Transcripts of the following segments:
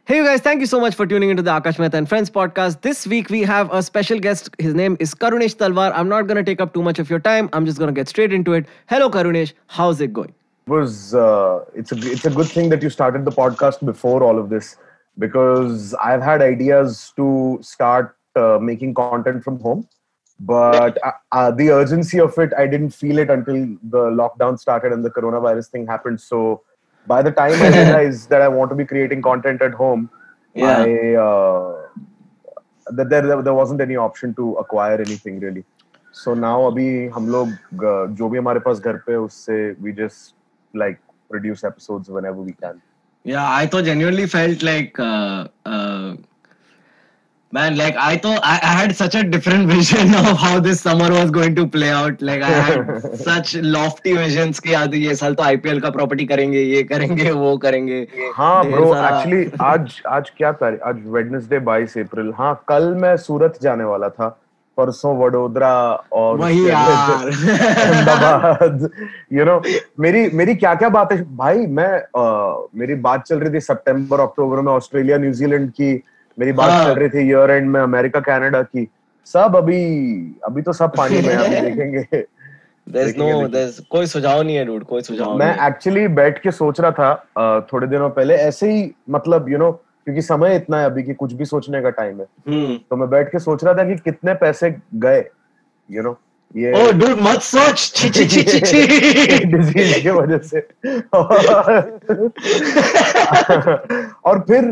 Hey, you guys, thank you so much for tuning into the Aakash Mehta and Friends podcast. This week we have a special guest. His name is Karunesh Talwar. I'm not going to take up too much of your time. I'm just going to get straight into it. Hello, Karunesh. How's it going? It's a good thing that you started the podcast before all of this, because I've had ideas to start making content from home, but the urgency of it, I didn't feel it until the lockdown started and the coronavirus thing happened. So by the time I realized that I want to be creating content at home, Yeah. that there wasn't any option to acquire anything really. So now अभी हम लोग जो भी हमारे पास घर पे है उससे we just like produce episodes whenever we can. Yeah, I thought genuinely felt like, man, like I had such a different vision of how this summer was going to play out. Like I had such lofty visions कि यार ये साल तो IPL का property करेंगे, ये करेंगे, वो करेंगे. हाँ ढेर ब्रो, सारा- एक्चुअली आज क्या तारीख? आज वेडनेसडे 22 अप्रैल. हाँ, कल मैं सूरत जाने वाला था, परसों वडोदरा और वही यार. अहमदाबाद. मेरी क्या क्या बात है भाई. मेरी बात चल रही थी सितंबर अक्टूबर में ऑस्ट्रेलिया न्यूजीलैंड की. मेरी बात चल रही थी ईयर एंड में अमेरिका कनाडा की. सब अभी तो सब पानी में. अभी देखेंगे. there's कोई सुझाव नहीं है, dude. कोई सुझाव मैं नहीं है. एक्चुअली बैठ के सोच रहा था थोड़े दिनों पहले, ऐसे ही मतलब क्योंकि समय इतना है अभी कि कुछ भी सोचने का टाइम है. तो मैं बैठ के सोच रहा था कि कितने पैसे गए ये Oh, dude, मत सोच. छी छी छी छी छी. डिजीज की वजह से. और फिर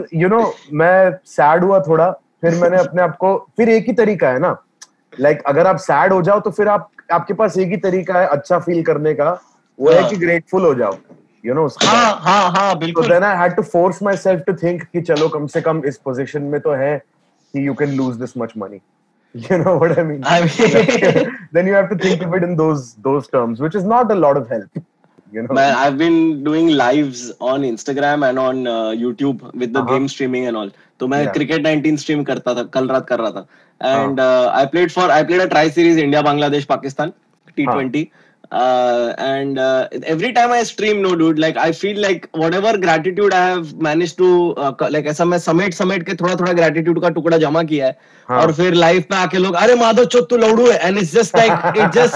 मैं सैड हुआ थोड़ा. फिर मैंने अपने आप को, फिर एक ही तरीका है ना, अगर आप सैड हो जाओ तो फिर आपके पास एक ही तरीका है अच्छा फील करने का, वो है कि ग्रेटफुल हो जाओ. हाँ, बिल्कुल. Then I had to force myself to think कि चलो कम से कम इस पोजीशन में तो है कि you can lose this much money. You know what I mean? Then you have to think of it in those terms, which is not a lot of help. Man, I've been doing lives on Instagram and on YouTube with the game streaming and all. तो मैं cricket 19 stream करता था, कल रात कर रहा था. And I played a tri series India Bangladesh Pakistan T20. And every time I stream, no dude, like I feel like whatever gratitude I have managed to like ऐसा मैं समेट के थोड़ा थोड़ा gratitude का टुकड़ा जमा किया है. और फिर लाइफ में आके लोग अरे माधव चोत तू लौड़ू है, and it's just like it just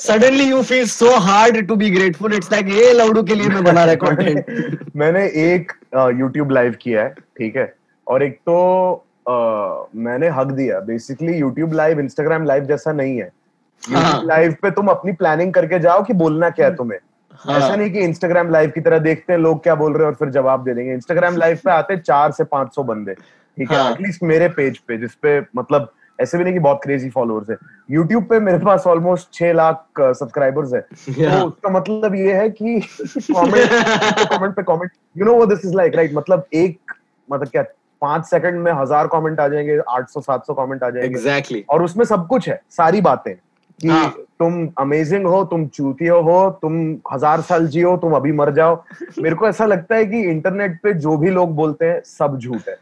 suddenly you feel so hard to be grateful. It's like ये लौड़ू के लिए मैं बना रहा कंटेंट. मैंने एक YouTube लाइव किया है, ठीक है, और एक तो मैंने हक दिया. Basically YouTube live Instagram live जैसा नहीं है. YouTube लाइव पे तुम अपनी प्लानिंग करके जाओ कि बोलना क्या है तुम्हें. ऐसा नहीं कि Instagram लाइव की तरह देखते हैं लोग क्या बोल रहे हैं और फिर जवाब दे देंगे. Instagram लाइव पे आते 400 से 500 बंदे, ठीक है, एटलीस्ट मेरे पेज पे, जिसपे मतलब ऐसे भी नहीं कि बहुत क्रेजी फॉलोअर्स है. YouTube पे मेरे पास ऑलमोस्ट 6 लाख सब्सक्राइबर्स है. तो उसका मतलब ये है कि कमेंट पे comment, you know what this is like, right? मतलब क्या 5 सेकंड में 1000 कमेंट आ जाएंगे, 800-700 कमेंट आ जाएंगे. Exactly. और उसमें सब कुछ है, सारी बातें कि तुम अमेजिंग हो, तुम चूतिया हो, तुम 1000 साल जियो, तुम अभी मर जाओ. मेरे को ऐसा लगता है कि इंटरनेट पे जो भी लोग बोलते हैं सब झूठ है.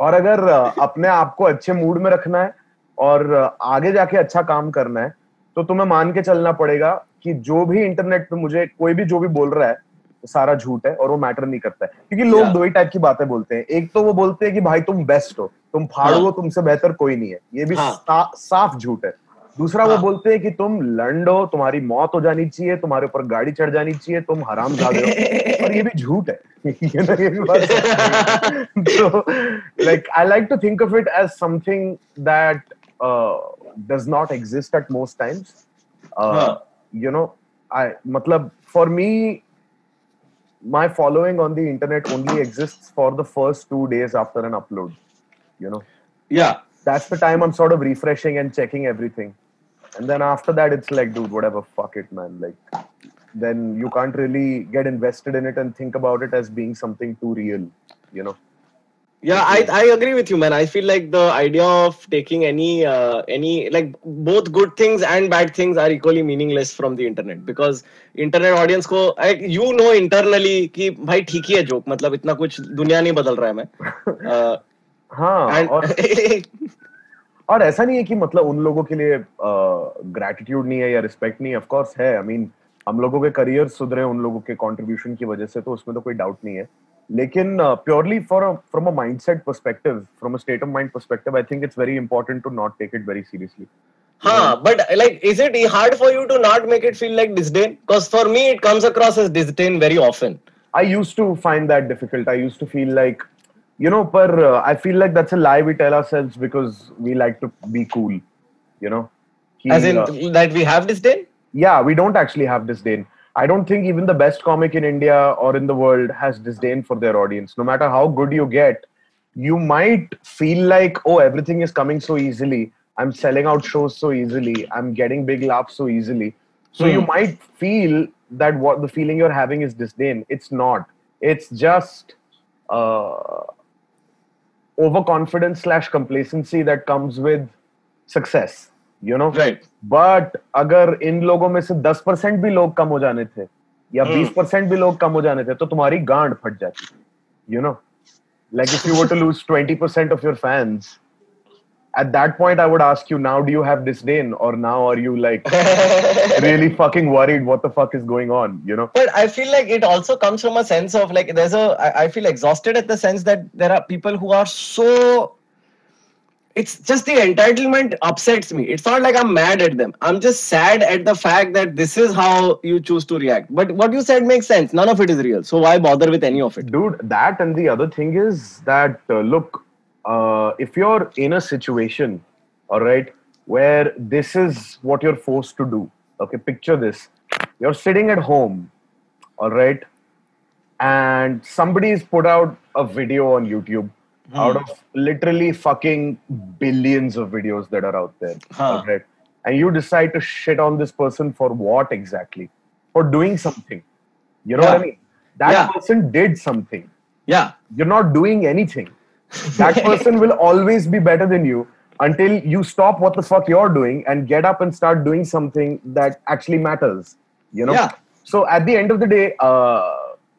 और अगर अपने आप को अच्छे मूड में रखना है और आगे जाके अच्छा काम करना है तो तुम्हें मान के चलना पड़ेगा कि जो भी इंटरनेट पे मुझे कोई भी जो भी बोल रहा है सारा झूठ है और वो मैटर नहीं करता है. क्योंकि लोग दो ही टाइप की बातें बोलते हैं. एक तो वो बोलते हैं कि भाई तुम बेस्ट हो, तुम फाड़ू हो, तुमसे बेहतर कोई नहीं है. ये भी साफ झूठ है. दूसरा वो बोलते हैं कि तुम लंड हो, तुम्हारी मौत हो जानी चाहिए, तुम्हारे ऊपर गाड़ी चढ़ जानी चाहिए, तुम हरामजादे हो. और ये भी झूठ है. ये भी बात है. तो like I like to think of it as something that does not exist at most times. मतलब for me, my following on the internet only exists for the first 2 days after an upload. Yeah, that's the time I'm sort of refreshing and checking everything, and then after that it's like, dude, whatever, fuck it, man. Like, then you can't really get invested in it and think about it as being something too real. Yeah, I agree with you, man. I feel like the idea of taking any like both good things and bad things are equally meaningless from the internet, because internet audience को internally कि भाई ठीक ही है joke, मतलब इतना कुछ दुनिया नहीं बदल रहा है मैं. हाँ, और ऐसा नहीं है कि मतलब उन लोगों के लिए ग्रैटिट्यूड नहीं है या रिस्पेक्ट नहीं है. ऑफ कोर्स है. आई मीन हम लोगों के करियर सुधरे उन लोगों के कंट्रीब्यूशन की वजह से, तो उसमें तो कोई डाउट नहीं है. लेकिन purely from a mindset perspective, from a state of mind perspective, I think it's very important to not take it very seriously. But like, is it hard for you to not make it feel like disdain? Because for me, it comes across as disdain very often. I used to find that difficult. I used to feel like, I feel like that's a lie we tell ourselves because we like to be cool, you know. As in that we have disdain? Yeah, we don't actually have disdain. I don't think even the best comic in India or in the world has disdain for their audience. No matter how good you get, you might feel like, oh, everything is coming so easily. I'm selling out shows so easily. I'm getting big laughs so easily. So you might feel that what the feeling you're having is disdain. It's not. It's just overconfidence / complacency that comes with success. Right. But अगर इन लोगों में से 10% भी लोग कम हो जाने थे या 20% भी लोग कम हो जाने थे तो तुम्हारी गांड फट जाती. Like if you were to lose 20% of your fans, at that point I would ask you, now do you have disdain, or now are you like really fucking worried what the fuck is going on? But I feel like it also comes from a sense of like I feel exhausted at the sense that there are people who are so, it's just the entitlement upsets me. It's not like I'm mad at them. I'm just sad at the fact that this is how you choose to react. But what you said makes sense. None of it is real. So why bother with any of it? Dude, that and the other thing is that, look, if you're in a situation, all right, where this is what you're forced to do. Okay, picture this. You're sitting at home, all right, and somebody's put out a video on YouTube out of literally fucking billions of videos that are out there. Right? And you decide to shit on this person for what exactly? For doing something. You know what I mean? That person did something. Yeah. You're not doing anything. That person will always be better than you until you stop what the fuck you're doing and get up and start doing something that actually matters. Yeah. So at the end of the day,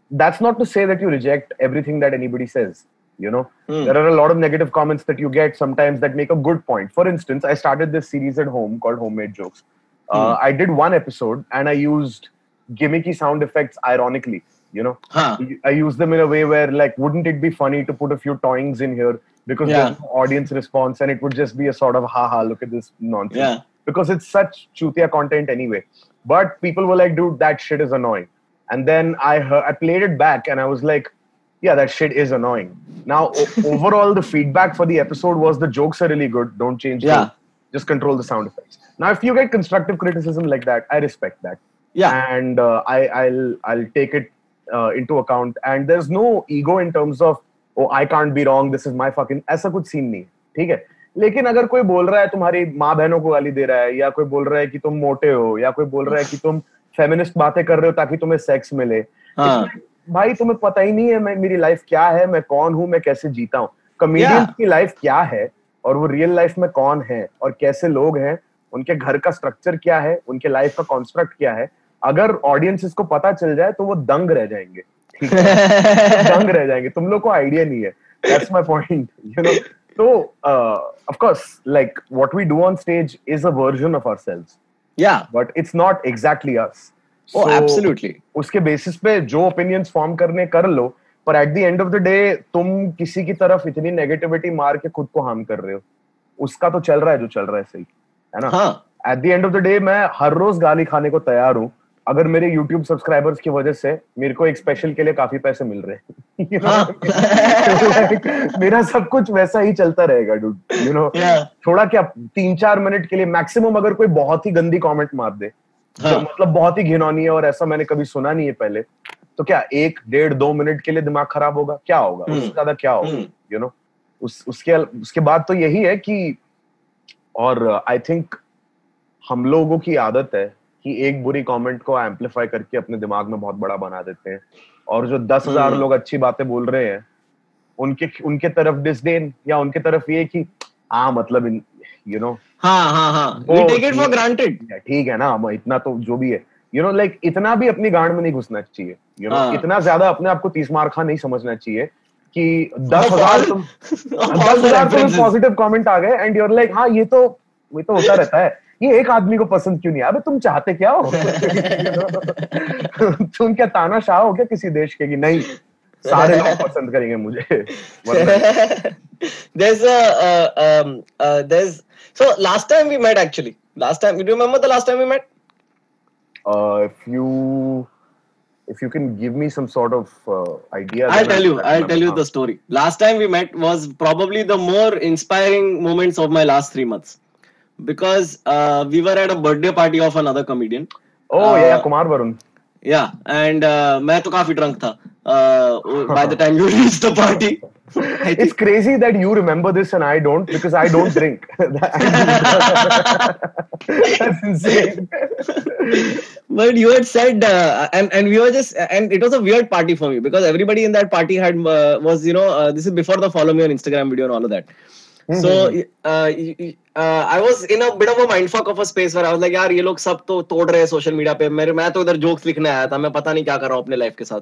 that's not to say that you reject everything that anybody says. There are a lot of negative comments that you get sometimes that make a good point. For instance, I started this series at home called Homemade Jokes. I did one episode and I used gimmicky sound effects ironically. I use them in a way where, like, wouldn't it be funny to put a few toyings in here because there's no audience response and it would just be a sort of haha, look at this nonsense. Because it's such chutia content anyway. But people were like, dude, that shit is annoying. And then I played it back and I was like, yeah, that shit is annoying. Now, overall, the feedback for the episode was the jokes are really good. Don't change them. Just control the sound effects. Now, if you get constructive criticism like that, I respect that. Yeah. And I'll take it into account. And there's no ego in terms of, oh, I can't be wrong. This is my fucking... ऐसा कुछ scene नहीं है. ठीक है? लेकिन अगर कोई बोल रहा है तुम्हारी माँ बहनों को गाली दे रहा है, या कोई बोल रहा है कि तुम मोटे हो, या कोई बोल रहा है कि तुम फेमिनिस्ट बातें कर रहे हो ताकि तुम्हें सेक्स मिले, भाई तुम्हें पता ही नहीं है मेरी लाइफ क्या है, मैं कौन हूँ, मैं कैसे जीता हूँ. कॉमेडियन की लाइफ क्या है और वो रियल लाइफ में कौन है और कैसे लोग हैं, उनके घर का स्ट्रक्चर क्या है, उनके लाइफ का कॉन्स्ट्रक्ट क्या है, अगर ऑडियंस को पता चल जाए तो वो दंग रह जाएंगे. ठीक है? दंग रह जाएंगे. तुम लोग को आइडिया नहीं है. That's my point. So, of course, like what we do on stage is a version of ourselves. Yeah. But it's not exactly us. Oh, absolutely. उसके बेसिस पे जो opinions form करने कर लो, पर at the end of the day तुम किसी की तरफ इतनी negativity मार के खुद को harm कर रहे हो. उसका तो चल रहा है जो चल रहा है, सही है ना? At the end of the day मैं हर रोज गाली खाने को तैयार हूँ अगर मेरे YouTube सब्सक्राइबर्स की वजह से मेरे को एक स्पेशल के लिए काफी पैसे मिल रहे हैं. मेरा सब कुछ वैसा ही चलता रहेगा, dude. थोड़ा क्या 3-4 मिनट के लिए मैक्सिमम, अगर कोई बहुत ही गंदी कमेंट मार दे, जो मतलब बहुत ही घिनौनी है और ऐसा मैंने कभी सुना नहीं है पहले, तो क्या 1-1.5-2 मिनट के लिए दिमाग खराब होगा? क्या होगा? उससे ज्यादा क्या होगा? उसके बाद तो यही है कि, और आई थिंक हम लोगों की आदत है कि एक बुरी कमेंट को एम्पलीफाई करके अपने दिमाग में बहुत बड़ा बना देते हैं, और जो 10,000 लोग अच्छी बातें बोल रहे हैं उनके तरफ डिसडेन, या उनके तरफ ये कि मतलब we take it for granted. ठीक है ना, इतना तो जो भी है, लाइक इतना भी अपनी गांड में नहीं घुसना चाहिए. इतना ज्यादा अपने आप को 30 मार खा नहीं समझना चाहिए कि 10,000 तुम पॉजिटिव कमेंट आ गए एंड यूर लाइक, हाँ ये तो होता रहता है, ये एक आदमी को पसंद क्यों नहीं? अबे तुम चाहते क्या हो? तुम क्या तानाशाह हो क्या किसी देश के? कि नहीं, सारे लोग पसंद करेंगे मुझे. there's so last time we met actually. Last time, do you remember the last time we met? If you can give me some sort of idea, I'll tell you the story. Last time we met was probably the more inspiring moments of my last 3 months, because we were at a birthday party of another comedian. Oh yeah, Kumar Varun. Yeah, and मैं तो काफी drunk था by the time you reached the party. It's crazy that you remember this and I don't, because I don't drink. That's insane. But you had said, and we were just, and it was a weird party for me because everybody in that party had was, this is before the follow me on Instagram video and all of that. So I was in a bit of a mindfuck of a space where I was like, यार ये लोग सब तो तोड़ रहे हैं social media पे, मैं तो इधर जोक्स लिखने आया था, मैं पता नहीं क्या कर रहा हूँ अपने लाइफ के साथ.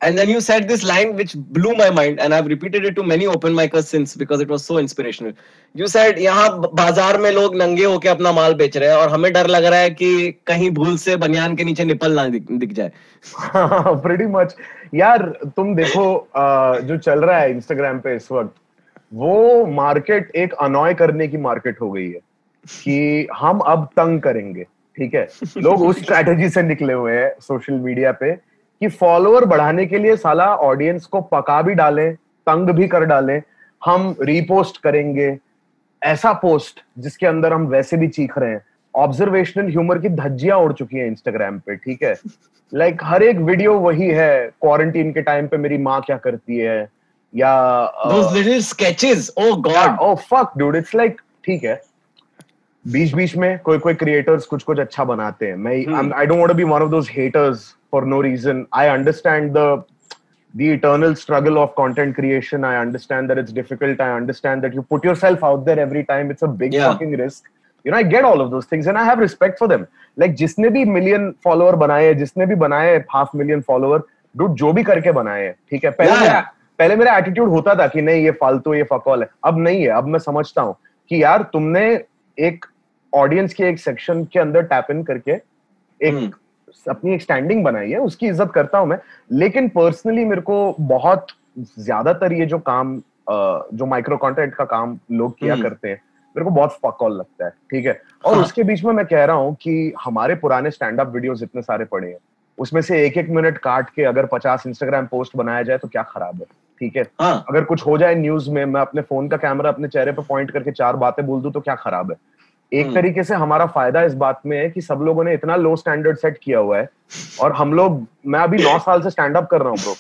And then you said this line which blew my mind, and I've repeated it to many open micers since because it was so inspirational. You said, यहाँ बाजार में लोग नंगे होके अपना माल बेच रहे हैं और हमें डर लग रहा है कि कहीं भूल से बनियान के नीचे निपल ना दिख जाए. Pretty much. यार तुम देखो जो चल रहा है इंस्टाग्राम पे इस वक्त, वो मार्केट एक अनॉय करने की मार्केट हो गई है कि हम अब तंग करेंगे. ठीक है, लोग उस स्ट्रैटेजी से निकले हुए हैं सोशल मीडिया पे कि फॉलोअर बढ़ाने के लिए साला ऑडियंस को पका भी डालें, तंग भी कर डालें, हम रीपोस्ट करेंगे ऐसा पोस्ट जिसके अंदर हम वैसे भी चीख रहे हैं. ऑब्जर्वेशनल ह्यूमर की धज्जियां उड़ चुकी हैं इंस्टाग्राम पे. ठीक है, लाइक हर एक वीडियो वही है, क्वारंटीन के टाइम पे मेरी माँ क्या करती है, या those little sketches. Oh god, oh fuck dude, it's like, ठीक है, बीच में कोई क्रिएटर्स कुछ अच्छा बनाते हैं. I don't want to be one of those haters for no reason. I understand the eternal struggle of content creation. I understand that it's difficult. I understand that you put yourself out there every time. It's a big fucking risk. I get all of those things and I have respect for them. Like जिसने भी million follower बनाए, जिसने भी बनाए 500,000 follower, dude जो भी करके बनाए, ठीक है. पहले मेरा एटीट्यूड होता था कि नहीं ये फालतू, ये फकौल है. अब नहीं है. अब मैं समझता हूँ कि यार तुमने एक ऑडियंस के एक सेक्शन के अंदर टैप इन करके एक अपनी एक स्टैंडिंग बनाई है, उसकी इज्जत करता हूं मैं. लेकिन पर्सनली मेरे को बहुत ज्यादातर ये जो काम जो माइक्रो कंटेंट का काम लोग किया करते हैं, मेरे को बहुत फकौल लगता है. ठीक है, और उसके बीच में मैं कह रहा हूँ कि हमारे पुराने स्टैंड अप वीडियोस इतने सारे पड़े हैं, उसमें से एक मिनट काट के अगर 50 इंस्टाग्राम पोस्ट बनाया जाए तो क्या खराब है. ठीक है, अगर कुछ हो जाए न्यूज में, मैं अपने फोन का कैमरा अपने चेहरे पे पॉइंट करके 4 बातें बोल दूं तो क्या खराब है. एक तरीके से हमारा फायदा इस बात में है कि सब लोगों ने इतना लो स्टैंडर्ड सेट किया हुआ है, और हम लोग, मैं अभी 9 साल से स्टैंड अप कर रहा हूँ ब्रो,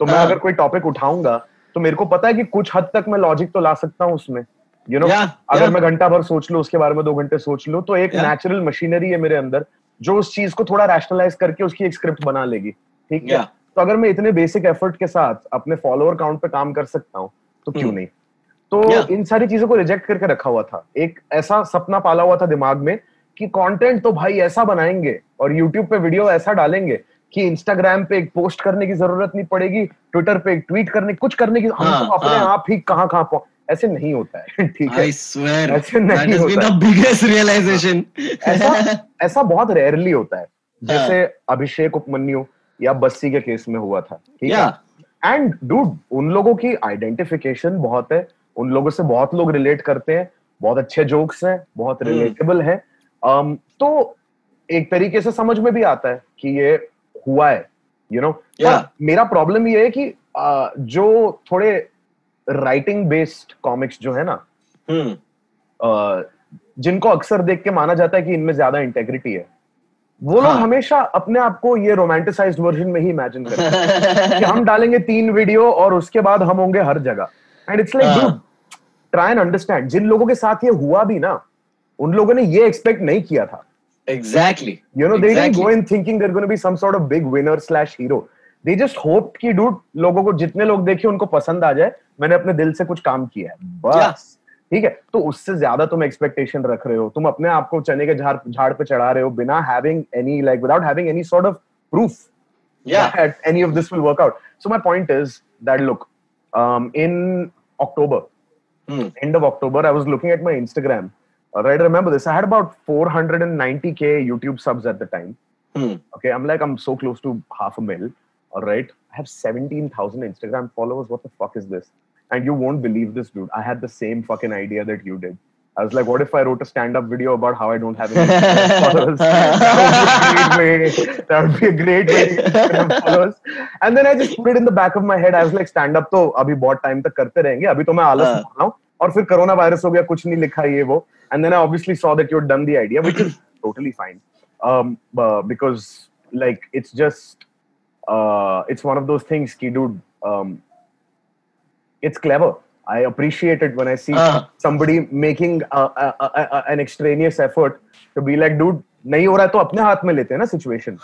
तो मैं अगर कोई टॉपिक उठाऊंगा तो मेरे को पता है कि कुछ हद तक मैं लॉजिक तो ला सकता हूँ उसमें. अगर मैं घंटा भर सोच लूं, उसके बारे में 2 घंटे सोच लूं, तो एक नेचुरल मशीनरी है मेरे अंदर जो उस चीज को थोड़ा रैशनलाइज करके उसकी एक स्क्रिप्ट बना लेगी. ठीक है, तो अगर मैं इतने बेसिक एफर्ट के साथ अपने फॉलोअर काउंट पे काम कर सकता हूँ तो क्यों नहीं. तो इन सारी चीजों को रिजेक्ट करके रखा हुआ था. एक ऐसा सपना पाला हुआ था दिमाग में कि कंटेंट तो भाई ऐसा बनाएंगे और यूट्यूब पे वीडियो ऐसा डालेंगे कि इंस्टाग्राम पे एक पोस्ट करने की जरूरत नहीं पड़ेगी, ट्विटर पे एक ट्वीट करने, कुछ करने की, हम तो अपने आप ही कहाँ ऐसे नहीं होता है. ठीक है, ऐसे नहीं होता है. Biggest realization. ऐसा बहुत रेयरली होता है, जैसे अभिषेक उपमन्यु या बस्सी के केस में हुआ था. ठीक है, एंड डूड उन लोगों की आइडेंटिफिकेशन बहुत है, उन लोगों से बहुत लोग रिलेट करते हैं, बहुत अच्छे जोक्स हैं, बहुत रिलेटेबल है. तो एक तरीके से समझ में भी आता है कि ये हुआ है, मेरा प्रॉब्लम ये है कि जो थोड़े राइटिंग बेस्ड कॉमिक्स जो है ना, जिनको अक्सर देख के माना जाता है कि इनमें ज्यादा इंटेग्रिटी है, वो लोग हमेशा अपने आप को ये रोमांटिसाइज्ड वर्जन में ही इमेजिन करते हैं कि हम डालेंगे 3 वीडियो और उसके बाद हम होंगे हर जगह. And it's like dude, try and understand. जिन लोगों के साथ ये हुआ भी ना, उन लोगों ने ये एक्सपेक्ट नहीं किया था. Exactly. They didn't go in thinking they're going to be some sort of big winner/hero. They just hoped कि dude लोगों को, जितने लोग देखे उनको पसंद आ जाए, मैंने अपने दिल से कुछ काम किया है बस. ठीक है, तो उससे ज्यादा तुम एक्सपेक्टेशन रख रहे हो, तुम अपने आप को चने के झाड़ पे चढ़ा रहे हो बिना having any, like without having any sort of proof that any of this will work out. So my point is that look, in October, end of October, I was looking at my Instagram. Right, I remember this. I had about 490k YouTube subs at the time. Okay, I'm so close to 500,000. all right? I have 17,000 Instagram followers. What the fuck is this? And you won't believe this, dude. I had the same fucking idea that you did. I was like, what if I wrote a stand-up video about how I don't have any Instagram followers? That would be a great way to get Instagram followers. And then I just put it in the back of my head. I was like, stand-up तो अभी बहुत time तक करते रहेंगे. अभी तो मैं आलस कर रहा हूँ. और फिर कोरोना वायरस हो गया, कुछ नहीं लिखा ये वो. And then I obviously saw that you'd done the idea, which is totally fine. Because like it's just it's one of those things ki dude, it's clever. I appreciate it when I see somebody making an extraneous effort to be like, dude, नहीं हो रहा है तो अपने हाथ में लेते हैं ना situation.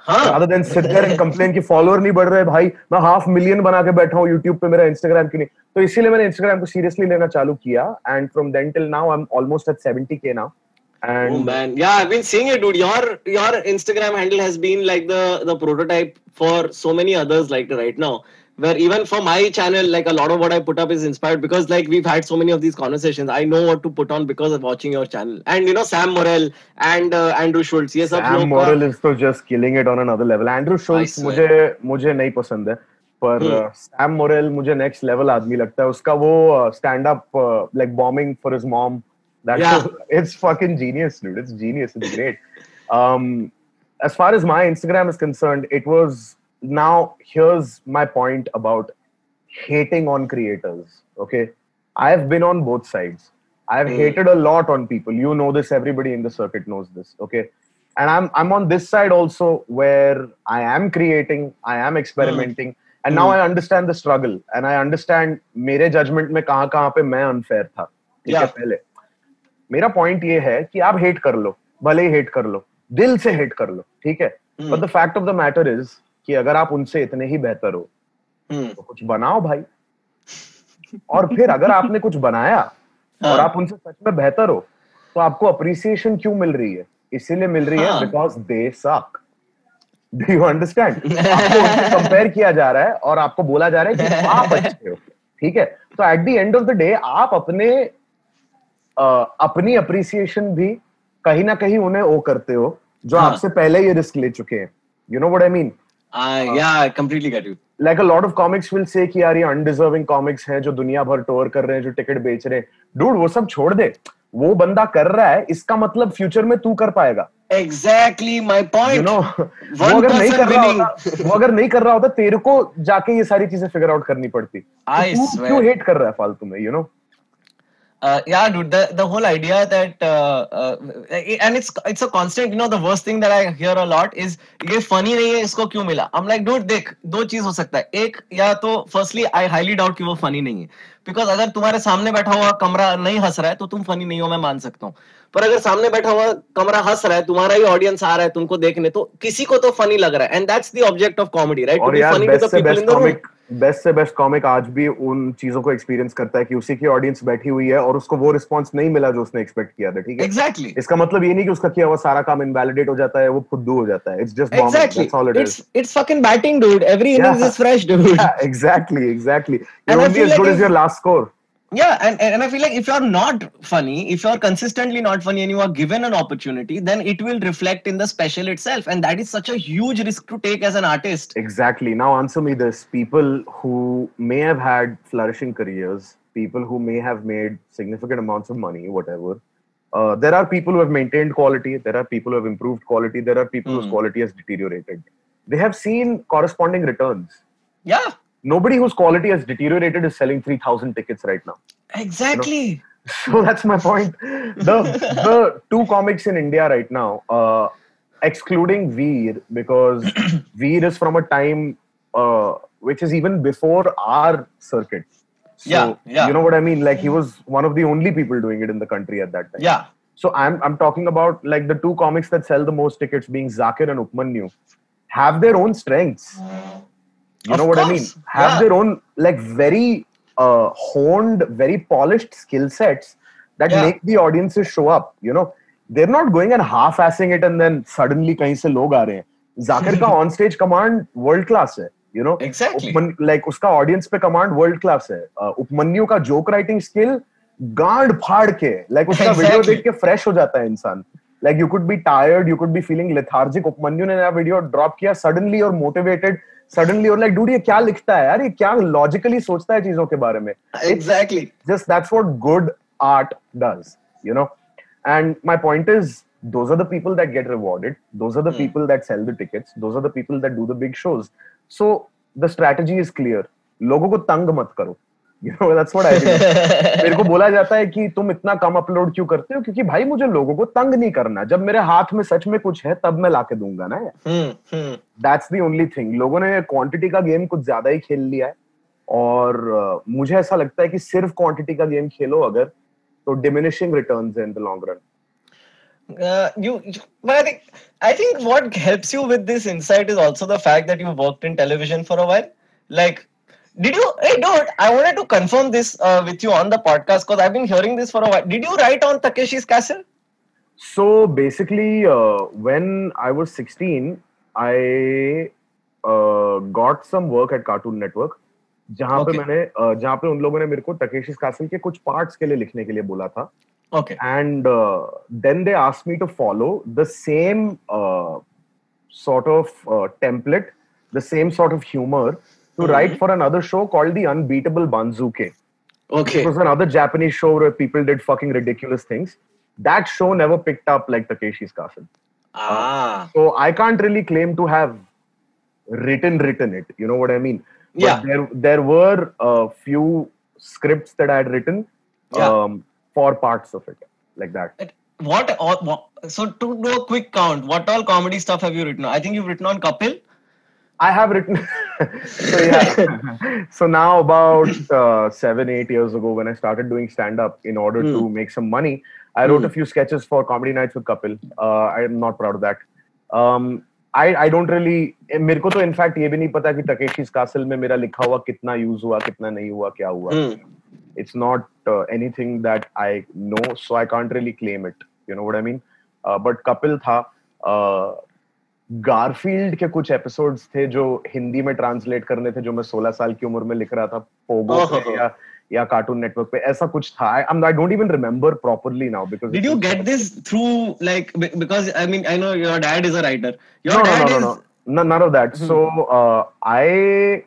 rather than sit there and complain कि फॉलोअर नहीं बढ़ रहे भाई, मैं 500,000 बना के बैठा हूँ यूट्यूब पे, मेरा इंस्टाग्राम की नहीं. तो इसीलिए मैंने इंस्टाग्राम को सीरियसली लेना चालू किया. And from then till now I'm almost at 70K now. And oh man, yeah, I've been seeing it, dude. Your Instagram handle has been like the prototype for so many others, like right now. Where even for my channel, like a lot of what I put up is inspired because like we've had so many of these conversations. I know what to put on because of watching your channel. And you know, Sam Morrell and Andrew Schultz. Yes, Sam Morrell is so just killing it on another level. Andrew Schultz मुझे नहीं पसंद है, पर Sam Morrell मुझे next level आदमी लगता है. उसका वो stand up like bombing for his mom. It's fucking genius, dude. It's genius. It's great. As far as my Instagram is concerned, it was. Now, here's my point about hating on creators. Okay, I've been on both sides. I've hated a lot on people. You know this. Everybody in the circuit knows this. Okay, and I'm on this side also, where I am creating, I am experimenting, and now I understand the struggle, and I understand मेरे judgment में कहाँ पे मैं unfair था. ठीक है पहले. मेरा point ये है कि आप hate कर लो, भले ही hate कर लो, दिल से hate कर लो, ठीक है. But the fact of the matter is कि अगर आप उनसे इतने ही बेहतर हो तो कुछ बनाओ भाई. और फिर अगर आपने कुछ बनाया और आप उनसे सच में बेहतर हो तो आपको अप्रिसिएशन क्यों मिल रही है? इसीलिए मिल रही है बिकॉज दे सक. Do you understand? आपको उनसे कंपेयर किया जा रहा है और आपको बोला जा रहा है कि आप अच्छे हो. ठीक है, तो at the end of the day आप अपनी अप्रिसिएशन भी कहीं ना कहीं उन्हें वो करते हो जो आपसे पहले ये रिस्क ले चुके हैं. You know what I mean? Yeah, I completely get you. Like a lot of comics will say कि यार ये undeserving comics हैं जो दुनिया भर टूर कर रहे हैं, जो टिकट बेच रहे हैं. Dude, वो सब छोड़ दे. वो बंदा कर रहा है, इसका मतलब फ्यूचर में तू कर पाएगा. Exactly my point. You know, वो अगर नहीं कर रहा होता तेरे को जाके ये सारी चीजें फिगर आउट करनी पड़ती. तू क्यों हेट कर रहा है फालतू में? You know? Yeah, dude, the whole idea that and it's a constant, you know, the worst thing that I hear a lot is ये funny नहीं है, इसको क्यों मिला? I'm like, dude, देख, दो चीज हो सकता है. एक, या तो firstly I highly doubt कि वो funny नहीं है, because अगर तुम्हारे सामने बैठा हुआ कमरा नहीं हंस रहा है तो तुम funny नहीं हो, मैं मान सकता हूँ. पर अगर सामने बैठा हुआ कमरा हंस रहा है, तुम्हारा ही ऑडियंस आ रहा है तुमको देखने, तो किसी को तो फनी लग रहा है. And that's the object of comedy, right? To be funny to the people in the room. Best से बेस्ट कॉमिक आज भी उन चीजों को एक्सपीरियंस करता है कि उसी की ऑडियंस बैठी हुई है और उसको वो रिस्पांस नहीं मिला जो उसने एक्सपेक्ट किया था. ठीक है, एग्जैक्टली. इसका मतलब ये नहीं कि उसका किया हुआ सारा काम इनवैलिडेट हो जाता है, वो फुद्दू हो जाता है. It's just bomb. That's all it is. It's fucking batting, dude. Every innings is fresh, dude. Exactly. You're only as good as your last score. Yeah, and I feel like if you're not funny, if you're consistently not funny and you are given an opportunity, then it will reflect in the special itself, and that is such a huge risk to take as an artist. Exactly. Now answer me this. People who may have had flourishing careers, people who may have made significant amounts of money, whatever, there are people who have maintained quality, there are people who have improved quality, there are people whose quality has deteriorated. They have seen corresponding returns. Yeah. Nobody whose quality has deteriorated is selling 3,000 tickets right now. Exactly. You know? So that's my point. The two comics in India right now, excluding Veer, because Veer is from a time which is even before our circuit. So, yeah. You know what I mean? Like he was one of the only people doing it in the country at that time. Yeah. So I'm talking about like the two comics that sell the most tickets, being Zakir and Upmanyu, have their own strengths. You know what I mean? Have their own like very honed, very polished skill sets that make the audiences show up. You know, they're not going and half-assing it and then suddenly कहीं से लोग आ रहे हैं. Zakir का on stage command world class है. You know, exactly. Like उसका audience पे command world class है. Upmanyu का joke writing skill गांड फाड़ के, like उसका video देख के fresh हो जाता है इंसान. Like you could be tired, you could be feeling lethargic. Upmanyu ने नया video drop किया, suddenly you're motivated. suddenly you're like, dude, ये क्या लिखता है यार, ये क्या logically सोचता है चीजों के बारे में. Exactly. Just that's what good art does, you know. And my point is, those are the people that get rewarded. Those are the people that sell the tickets. Those are the people that do the big shows. So the strategy is clear. लोगों को तंग मत करो. You know, that's what I do. मेरे को बोला जाता है कि तुम इतना कम अपलोड क्यों करते हो, क्योंकि भाई मुझे लोगों को तंग नहीं करना. जब मेरे हाथ में सच में कुछ है तब मैं लाके दूंगा ना. That's the only thing. लोगों ने क्वांटिटी का गेम कुछ ज्यादा ही खेल लिया है, और मुझे ऐसा लगता है कि सिर्फ क्वांटिटी का गेम खेलो अगर, तो diminishing returns in the long run. But I think what helps you with this insight is also the fact that you worked in television for a while. Like, did you? Hey, dude, I wanted to confirm this with you on the podcast because I've been hearing this for a while. Did you write on Takeshi's Castle? So basically, when I was 16, I got some work at Cartoon Network, जहाँ पे उन लोगों ने मेरे को Takeshi's Castle के कुछ parts के लिए लिखने के लिए बोला था. Okay. And then they asked me to follow the same sort of template, the same sort of humor, to write for another show called The Unbeatable Banzuke. Okay. It was another Japanese show where people did fucking ridiculous things. That show never picked up like Takeshi's Castle. So I can't really claim to have written it. You know what I mean? Yeah. But there were a few scripts that I had written. For parts of it, like that. So to do a quick count, what all comedy stuff have you written? I think you've written on Kapil. I have written. So yeah. So now about 7-8 years ago, when I started doing stand-up in order to make some money, I wrote a few sketches for Comedy Nights with Kapil. I am not proud of that. I don't really. मेरे को तो in fact ये भी नहीं पता कि Takeshi's Castle में मेरा लिखा हुआ कितना use हुआ, कितना नहीं हुआ, क्या हुआ. It's not anything that I know, so I can't really claim it. You know what I mean? But Kapil था. Garfield के कुछ episodes थे जो हिंदी में translate करने थे, जो मैं 16 साल की उम्र में लिख रहा था पोगो पे या Cartoon Network पे, ऐसा कुछ था. I don't even remember properly now because. Did you get this through like, because I mean I know your dad is a writer. No, none of that. So I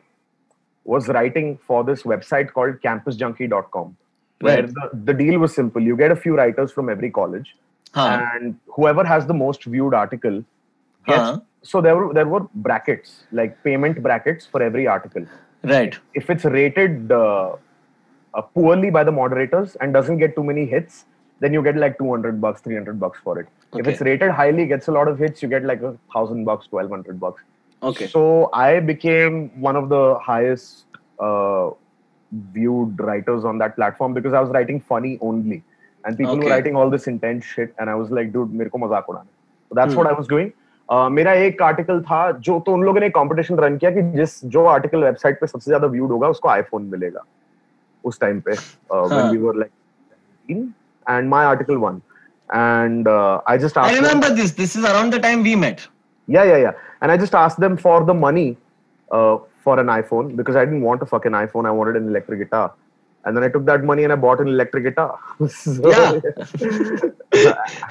was writing for this website called campusjunkie.com, where the deal was simple. You get a few writers from every college, and whoever has the most viewed article gets. So there were brackets, like payment brackets for every article. Right. If it's rated poorly by the moderators and doesn't get too many hits, then you get like $200, $300 for it. Okay. If it's rated highly, gets a lot of hits, you get like $1,000, $1,200. Okay. So I became one of the highest viewed writers on that platform because I was writing funny only, and people were writing all this intense shit, and I was like, dude, मेरे को मजाक उड़ाना. So that's what I was doing. मेरा एक article था जो, तो उन लोगों ने कंपटीशन रन किया कि जो आर्टिकल वेबसाइट पे सबसे ज्यादा व्यूड होगा उसको आईफोन मिलेगा उस टाइम पे, when we were like 17, and my article won. And I just asked. I remember them, this is around the time we met. Yeah. And I just asked them for the money for an iPhone because I didn't want a fucking iPhone. I wanted an electric guitar. And then I took that money and I bought an electric guitar.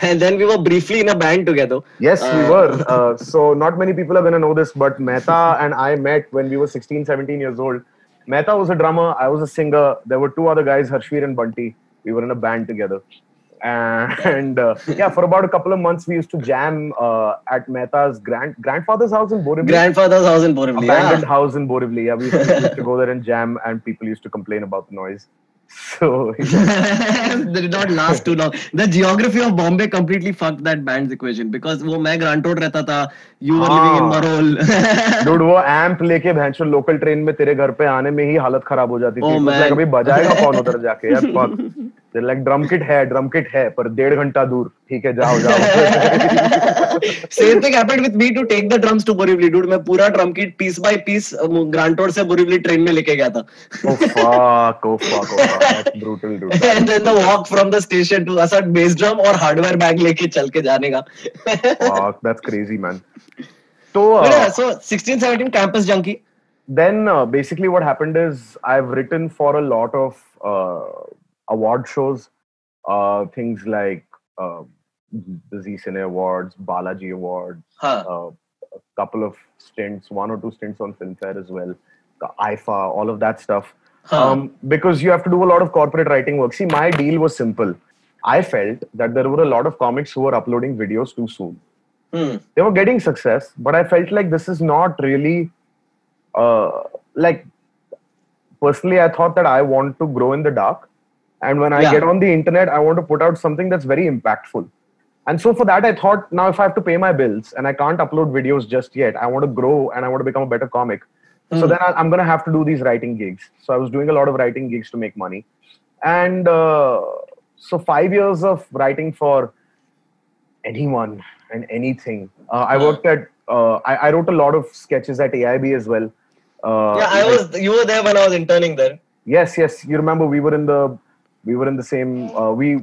And then we were briefly in a band together. Yes, we were. So not many people are going to know this, but Mehta and I met when we were 16, 17 years old. Mehta was a drummer. I was a singer. There were two other guys, Harshveer and Bunty. We were in a band together. And for about a couple of months, we used to jam at Mehta's grandfather's house in Borivali. Grandfather's house in Borivali. Abandoned house in Borivali. Yeah, we used to go there and jam, and people used to complain about the noise. So they did not last too long. The geography of Bombay completely fucked that band's equation because वो मैं Grand Road रहता था, you were living in Marol. Dude, वो amp लेके भैंसो local train में तेरे घर पे आने में ही हालत खराब हो जाती थी. मतलब कभी बजाएगा कौन उधर जाके यार, fuck. They're like drum kit है पर 1.5 घंटा दूर. ठीक है, जाओ. Same thing happened with me to take the drums to Borivali. Dude, मैं पूरा drum kit piece by piece Grand Road से Borivali train में लेके गया था. Oh fuck. That's brutal, dude. And then the walk from the station to asset bass drum और hardware bag लेके चल के जाने का. Fuck, that's crazy, man. So 16, 17 campus junkie. Then basically what happened is I've written for a lot of award shows, things like the Z Cine Awards, Balaji Awards, a couple of stints, 1 or 2 stints on Filmfare as well, IFA, all of that stuff. Because you have to do a lot of corporate writing work. See, my deal was simple. I felt that there were a lot of comics who were uploading videos too soon. They were getting success, but I felt like this is not really like, personally, I thought that I want to grow in the dark. And when I get on the internet, I want to put out something that's very impactful. And so for that, I thought, now if I have to pay my bills and I can't upload videos just yet, I want to grow and I want to become a better comic. So then I'm going to have to do these writing gigs. So I was doing a lot of writing gigs to make money. And so 5 years of writing for anyone and anything. I worked at, I wrote a lot of sketches at AIB as well. You were there when I was interning there. Yes. You remember we were in the same, we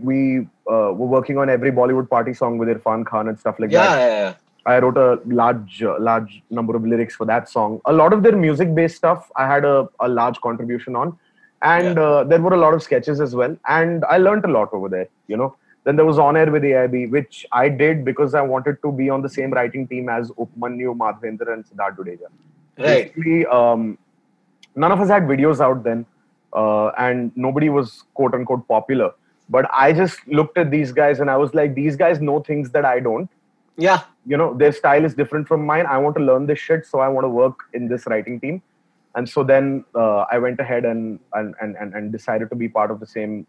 were working on every Bollywood party song with Irfan Khan and stuff like that. Yeah. I wrote a large number of lyrics for that song. A lot of their music-based stuff, I had a large contribution on. And there were a lot of sketches as well. And I learned a lot over there, you know. Then there was On Air with AIB, which I did because I wanted to be on the same writing team as Upmanyu, Madhvendra and Siddharth Dudeja. Right. Basically, none of us had videos out then. And nobody was quote-unquote popular. But I just looked at these guys and I was like, these guys know things that I don't. Yeah. You know, their style is different from mine. I want to learn this shit, so I want to work in this writing team. And so then I went ahead and decided to be part of the same,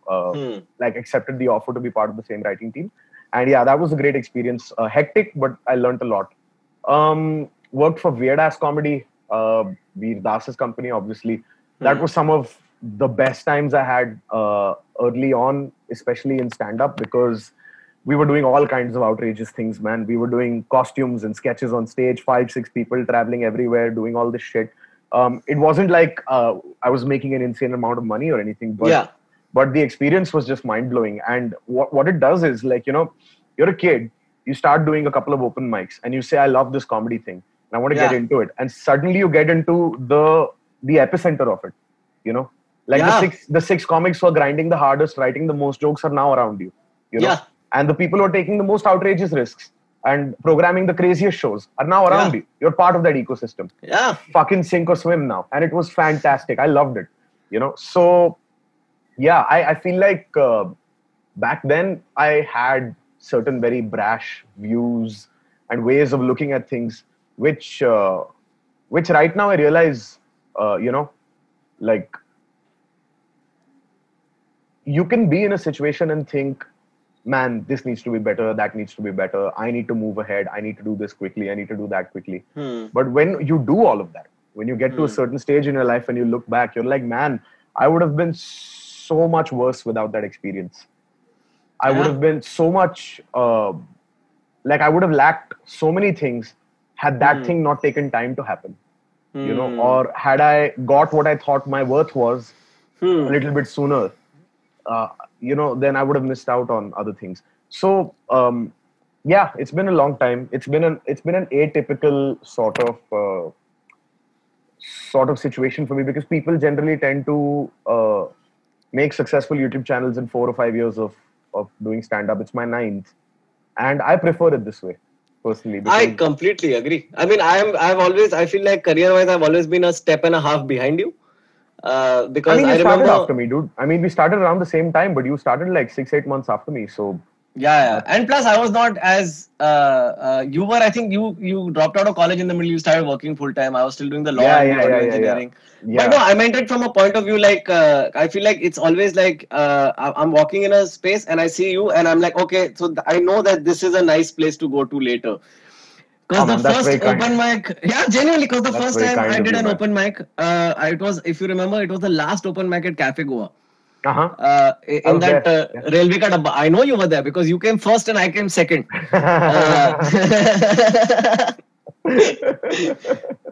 like accepted the offer to be part of the same writing team. And yeah, that was a great experience. Hectic, but I learned a lot. Worked for Weird Ass Comedy, Veer Das's company, obviously. That was some of the best times I had early on, especially in stand-up, because we were doing all kinds of outrageous things, man. We were doing costumes and sketches on stage, 5-6 people traveling everywhere, doing all this shit. It wasn't like I was making an insane amount of money or anything, but the experience was just mind-blowing. And what it does is, like, you know, you're a kid, you start doing a couple of open mics and you say, I love this comedy thing and I want to get into it. And suddenly you get into the epicenter of it, you know? Like the six comics who are grinding the hardest, writing the most jokes are now around you, you know? And the people who are taking the most outrageous risks and programming the craziest shows are now around you. You're part of that ecosystem. Fucking sink or swim now. And it was fantastic. I loved it, you know? So, yeah, I feel like back then I had certain very brash views and ways of looking at things, which right now I realize, you know, like, you can be in a situation and think, man, this needs to be better, that needs to be better, I need to move ahead, I need to do this quickly, I need to do that quickly. But when you do all of that, when you get to a certain stage in your life and you look back, you're like, man, I would have been so much worse without that experience. I would have been so much, like I would have lacked so many things had that thing not taken time to happen. You know, or had I got what I thought my worth was a little bit sooner, you know, then I would have missed out on other things. So, yeah, it's been a long time. It's been an atypical sort of situation for me, because people generally tend to make successful YouTube channels in 4 or 5 years of doing stand-up. It's my 9th, and I prefer it this way, personally. I completely agree. I mean, I feel like career-wise, I've always been a step and a half behind you. Because I mean, you started after me, dude. I mean, we started around the same time, but you started like 6-8 months after me. So yeah. And plus, I was not as you were. I think you dropped out of college in the middle. You started working full time. I was still doing the law and audio engineering. But no, I meant it from a point of view like I feel like it's always like I'm walking in a space and I see you and I'm like, okay, so I know that this is a nice place to go to later. Because the first open mic, genuinely, because the first time I did an open mic, it was, if you remember, it was the last open mic at Cafe Goa. In that railway ka dabba. I know you were there because you came first and I came second.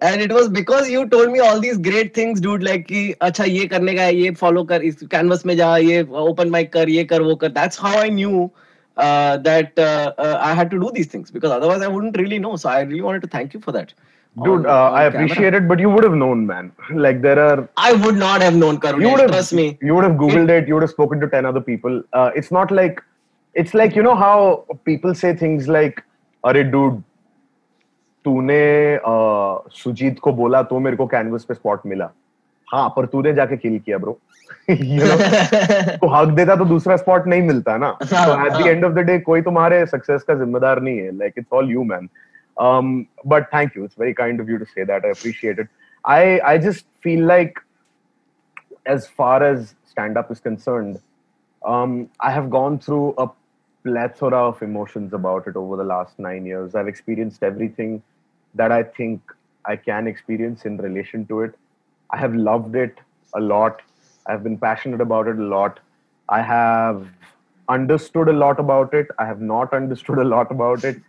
And it was because you told me all these great things, dude, like ki acha ye karne ka hai, ye follow kar, is canvas mein ja, ye open mic kar, ye kar, wo kar. That's how I knew that I had to do these things, because otherwise I wouldn't really know. So I really wanted to thank you for that. Dude, I appreciate it, but you would have known, man. Like I would not have known, Karunesh, trust me. You would have Googled it, you would have spoken to 10 other people. It's not like, it's like, you know how people say things like, "Arey dude, तूने सुजीत को बोला तो मेरे को canvas पे spot मिला. हाँ, पर तूने जाके किल किया ब्रो. You know, तो हक देता तो दूसरा स्पॉट नहीं मिलता ना. तो at the end of the day कोई तुम्हारे सक्सेस का जिम्मेदार नहीं है. Like it's all you man. But thank you. It's very kind of you to say that. I appreciate it. I just feel like, as far as stand-up is concerned, I have gone through a plethora of emotions about it over the last 9 years. I've experienced everything that I think I can experience in relation to it. I have loved it a lot. I've been passionate about it a lot. I have understood a lot about it. I have not understood a lot about it.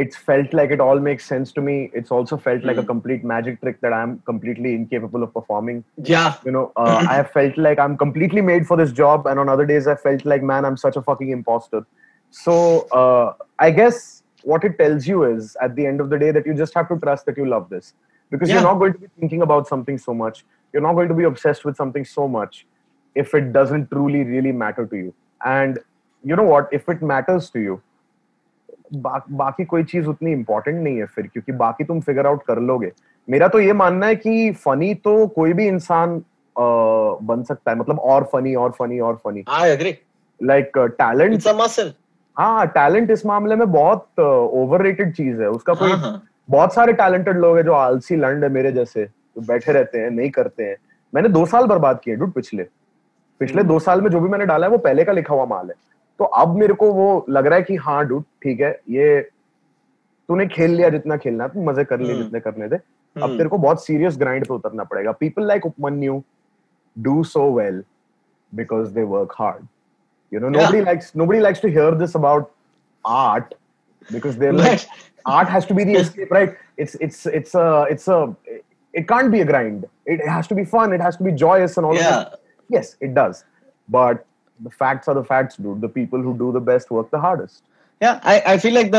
It's felt like it all makes sense to me. It's also felt like a complete magic trick that I'm completely incapable of performing. Yeah. I have felt like I'm completely made for this job. And on other days, I felt like, man, I'm such a fucking imposter. So I guess what it tells you is, at the end of the day, that you just have to trust that you love this. Because you're not going to be thinking about something so much. You're not going to be obsessed with something so much if it doesn't truly, really matter to you. And you know what? If it matters to you, बाकी कोई चीज उतनी important नहीं है फिर, क्योंकि बाकी तुम फिगर आउट कर लोगे. मेरा तो ये मानना है कि फनी तो कोई भी इंसान बन सकता है. मतलब और फनी और फनी और funny. I agree. Like talent, it's a muscle. हाँ, टैलेंट इस मामले में बहुत ओवररेटेड चीज है. उसका कोई बहुत सारे टैलेंटेड लोग हैं जो आलसी लंड है मेरे जैसे, जो बैठे रहते हैं, नहीं करते हैं. मैंने 2 साल बर्बाद किए डूड. पिछले 2 साल में जो भी मैंने डाला है वो पहले का लिखा हुआ माल है. तो अब मेरे को वो लग रहा है कि हाँ डूड ठीक है, ये तूने खेल लिया जितना खेलना, तू मजे कर लिए जितने करने थे. अब तेरे को बहुत सीरियस ग्राइंड पे उतरना पड़ेगा. People like Upamanyu do so well because they work hard. Nobody likes to hear this about art, because they're like, art has to be the escape, right? It can't be a grind. It has to be fun. It has to be joyous and all of that. Yes, it does. But the facts are the facts, dude. The people who do the best work the hardest. Yeah, I feel like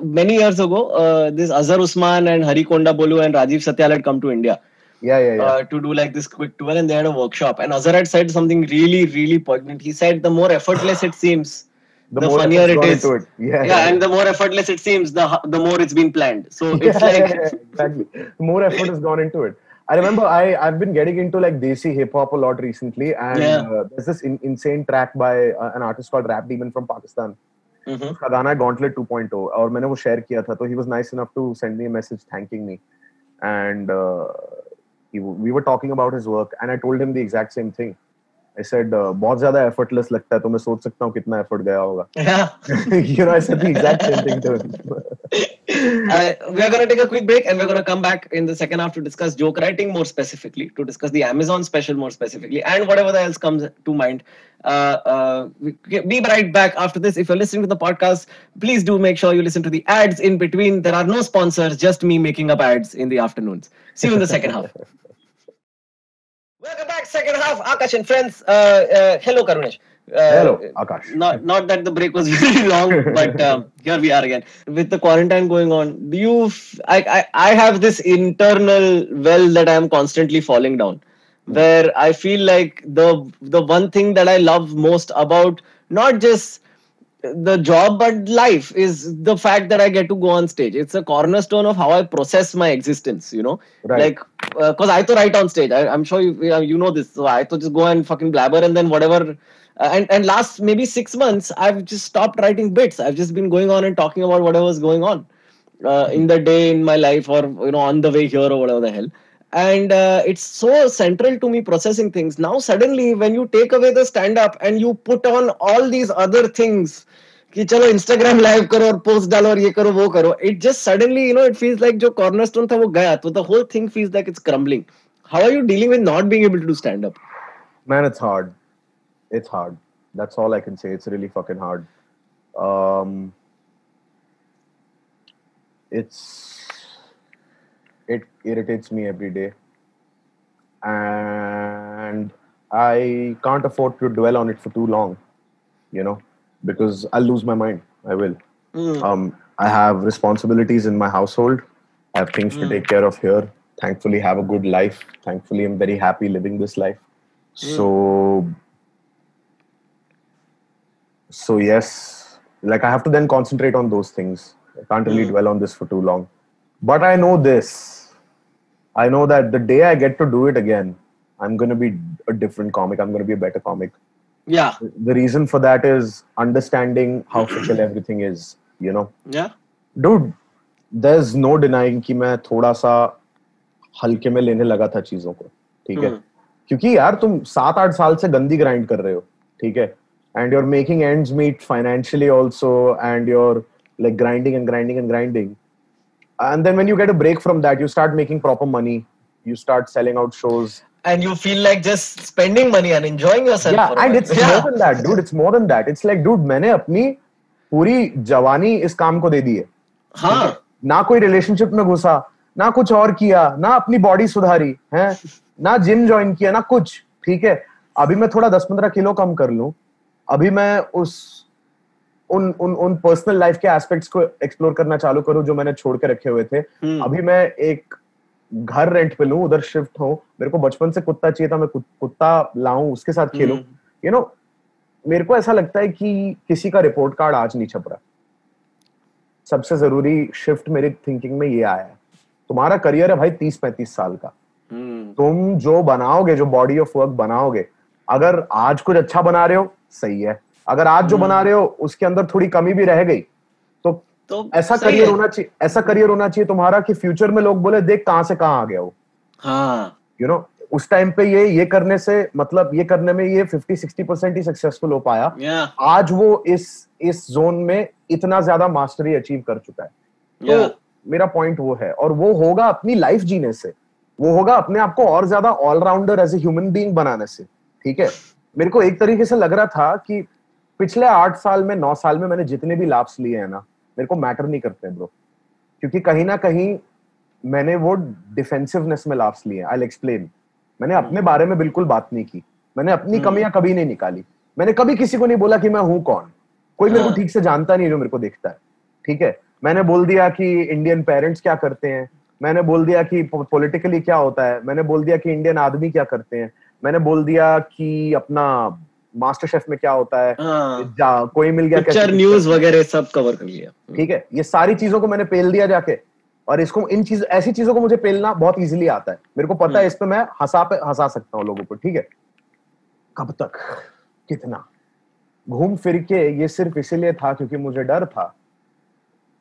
many years ago, this Azhar Usman and Hari Kondabolu and Rajiv Satyal had come to India. To do like this quick tour, and they had a workshop. And Azhar had said something really, really poignant. He said, the more effortless it seems, the funnier it is. And the more effortless it seems, the more it's been planned. So it's exactly. More effort has gone into it. I remember I've been getting into like Desi hip hop a lot recently, and there's this insane track by an artist called Rap Demon from Pakistan. उसका गाना है Gauntlet 2.0, और मैंने वो share किया था. तो he was nice enough to send me a message thanking me, and we were talking about his work, and I told him the exact same thing. I said, बहुत ज़्यादा effortless लगता है, तो मैं सोच सकता हूँ कितना effort गया होगा. I said the exact same thing to him. We are going to take a quick break, and we're going to come back in the second half to discuss joke writing more specifically, to discuss the Amazon special more specifically, and whatever else comes to mind. Be right back after this. If you're listening to the podcast, please do make sure you listen to the ads in between. There are no sponsors, just me making up ads in the afternoons. See you in the second half. Welcome back, second half. Aakash and friends. Hello, Karunesh. Hello, Aakash. Not that the break was very long, but here we are again. With the quarantine going on, I have this internal well that I am constantly falling down, where I feel like the one thing that I love most about not just the job but life is the fact that I get to go on stage. It's a cornerstone of how I process my existence, Right. Like, because I to write on stage. I'm sure you know this. So I to just go and fucking blabber, and then whatever. And last maybe 6 months, I've just stopped writing bits. I've just been going on and talking about whatever's going on in the day in my life, or on the way here, or whatever the hell. And it's so central to me processing things. Now suddenly, when you take away the stand-up and you put on all these other things, कि चलो Instagram live करो और post डालो और ये करो वो करो, it just suddenly it feels like जो cornerstone था वो गया, तो the whole thing feels like it's crumbling. How are you dealing with not being able to do stand-up? Man, it's hard. It's hard. That's all I can say. It's really fucking hard. It irritates me every day, and I can't afford to dwell on it for too long, because I'll lose my mind. I will. I have responsibilities in my household. I have things to take care of here. Thankfully, have a good life. Thankfully, I'm very happy living this life. So yes, like I have to then concentrate on those things. I can't really dwell on this for too long. But I know this. I know that the day I get to do it again, I'm going to be a different comic. I'm going to be a better comic. Yeah. The reason for that is understanding how fickle everything is, you know? Yeah. Dude, there's no denying कि मैं थोड़ा सा हल्के में लेने लगा था चीजों को, ठीक है? क्योंकि यार तुम 7-8 साल से गंदी ग्राइंड कर रहे हो, ठीक है? And you're making ends meet financially also, and you're like grinding and grinding and grinding. And then when you get a break from that, you start making proper money. You start selling out shows. And you feel like just spending money and enjoying yourself. Yeah, and it's more than that, dude. It's more than that. It's like, dude, मैंने अपनी पूरी जवानी इस काम को दे दी है. हाँ. ना कोई रिलेशनशिप में घुसा, ना कुछ और किया, ना अपनी बॉडी सुधारी, हैं? ना जिम ज्वाइन किया, ना कुछ, ठीक है? अभी मैं थोड़ा 10-15 किलो कम कर लूं. अभी मैं उन पर्सनल लाइफ के एस्पेक्ट्स को एक्सप्लोर करना चालू करूं जो मैंने छोड़ के रखे हुए थे. अभी मैं एक घर रेंट पे लूं, उधर शिफ्ट हो. मेरे को बचपन से कुत्ता चाहिए था, मैं कुत्ता लाऊं, उसके साथ खेलूं. यू नो, मेरे को ऐसा लगता है कि किसी का रिपोर्ट कार्ड आज नहीं छप रहा. सबसे जरूरी शिफ्ट मेरी थिंकिंग में ये आया है. तुम्हारा करियर है भाई 30-35 साल का. तुम जो बनाओगे, जो बॉडी ऑफ वर्क बनाओगे, अगर आज कुछ अच्छा बना रहे हो, सही है. अगर आज जो बना रहे हो उसके अंदर थोड़ी कमी भी रह गई, तो ऐसा करियर होना चाहिए, ऐसा करियर होना चाहिए तुम्हारा कि फ्यूचर में लोग बोले देख कहां से कहां आ गया वो. हाँ, यू नो, उस टाइम पे ये करने से, मतलब ये करने में ये 50-60% ही सक्सेसफुल हो पाया. आज वो इस जोन में इतना ज्यादा मास्टरी अचीव कर चुका है. तो मेरा पॉइंट वो है, और वो होगा अपनी लाइफ जीने से, वो होगा अपने आप को और ज्यादा allrounder as a human being बनाने से. ठीक है, मेरे को एक तरीके से लग रहा था कि पिछले 8 साल में, 9 साल में मैंने जितने भी लाभ्स लिए हैं ना, मेरे को मैटर नहीं करते हैं ब्रो. क्योंकि कहीं ना कहीं मैंने वो डिफेंसिवनेस में लाभ्स लिए. I will explain. मैंने अपने बारे में बिल्कुल बात नहीं की. मैंने अपनी कमियां कभी नहीं निकाली. मैंने कभी किसी को नहीं बोला कि मैं हूं कौन. कोई मेरे को ठीक से जानता नहीं जो मेरे को देखता है. ठीक है, मैंने बोल दिया कि इंडियन पेरेंट्स क्या करते हैं. मैंने बोल दिया कि पॉलिटिकली क्या होता है. मैंने बोल दिया कि इंडियन आदमी क्या करते हैं. मैंने बोल दिया कि अपना मास्टर शेफ में क्या होता है. कोई मिल गया, पिक्चर न्यूज वगैरह सब कवर कर लिया. ठीक है, ये सारी चीजों को मैंने पेल दिया जाके. और इसको, ऐसी चीजों को मुझे पेलना बहुत इजीली आता है. मेरे को पता है इस पे मैं हंसा सकता हूँ लोगों को. ठीक है, कब तक, कितना घूम फिर के ये सिर्फ इसीलिए था क्योंकि मुझे डर था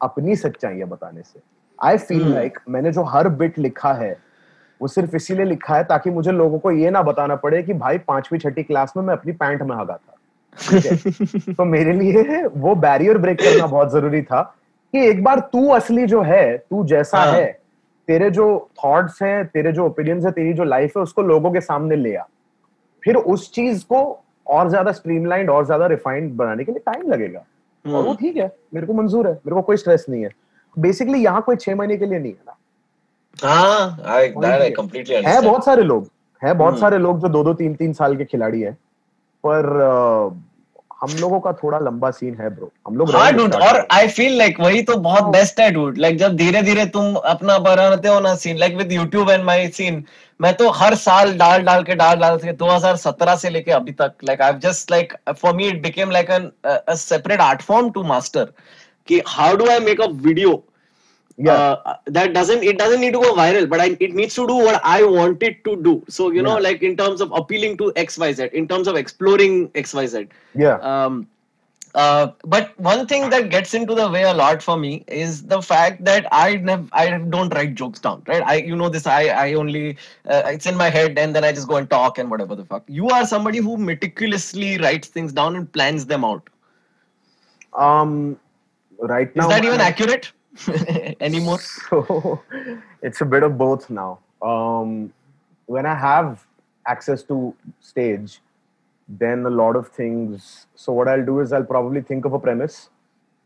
अपनी सच्चाइयां बताने से. आई फील लाइक मैंने जो हर बिट लिखा है वो सिर्फ इसीलिए लिखा है ताकि मुझे लोगों को ये ना बताना पड़े कि भाई 5वीं-6ठी क्लास में मैं अपनी पैंट में हगा था. ठीक है, तो मेरे लिए वो बैरियर ब्रेक करना बहुत जरूरी था कि एक बार तू असली जो है, तू जैसा है, तेरे जो थॉट्स हैं, तेरे जो ओपिनियंस है, तेरी जो लाइफ है, उसको लोगों के सामने ले आ. फिर उस चीज को और ज्यादा स्ट्रीमलाइंड और ज्यादा रिफाइंड बनाने के लिए टाइम लगेगा. और वो ठीक है, मेरे को मंजूर है, मेरे को कोई स्ट्रेस नहीं है. बेसिकली यहाँ कोई 6 महीने के लिए नहीं है ना. I completely understand. है बहुत सारे लोग जो 2-2, 3-3 साल के खिलाड़ी हैं, पर हम लोगों का थोड़ा लंबा सीन है ब्रो. हम लोग dude, और आई फील लाइक वही तो बहुत बेस्ट है डूड. लाइक जब धीरे धीरे तुम अपना बनाते हो ना scene, like with YouTube and my scene, मैं तो हर साल डाल के 2017 से लेके अभी तक, like I have just, like for me it became like a separate art form to master कि how do I make a video that doesn't need to go viral, but it needs to do what I want it to do. So you know, like in terms of appealing to XYZ, in terms of exploring XYZ. But one thing that gets into the way a lot for me is the fact that I don't write jokes down, right? You know this. I only it's in my head and then I just go and talk and whatever the fuck. You are somebody who meticulously writes things down and plans them out. Right now, is that even accurate? Anymore? So it's a bit of both now. When I have access to stage, then a lot of things. So what I'll do is I'll probably think of a premise.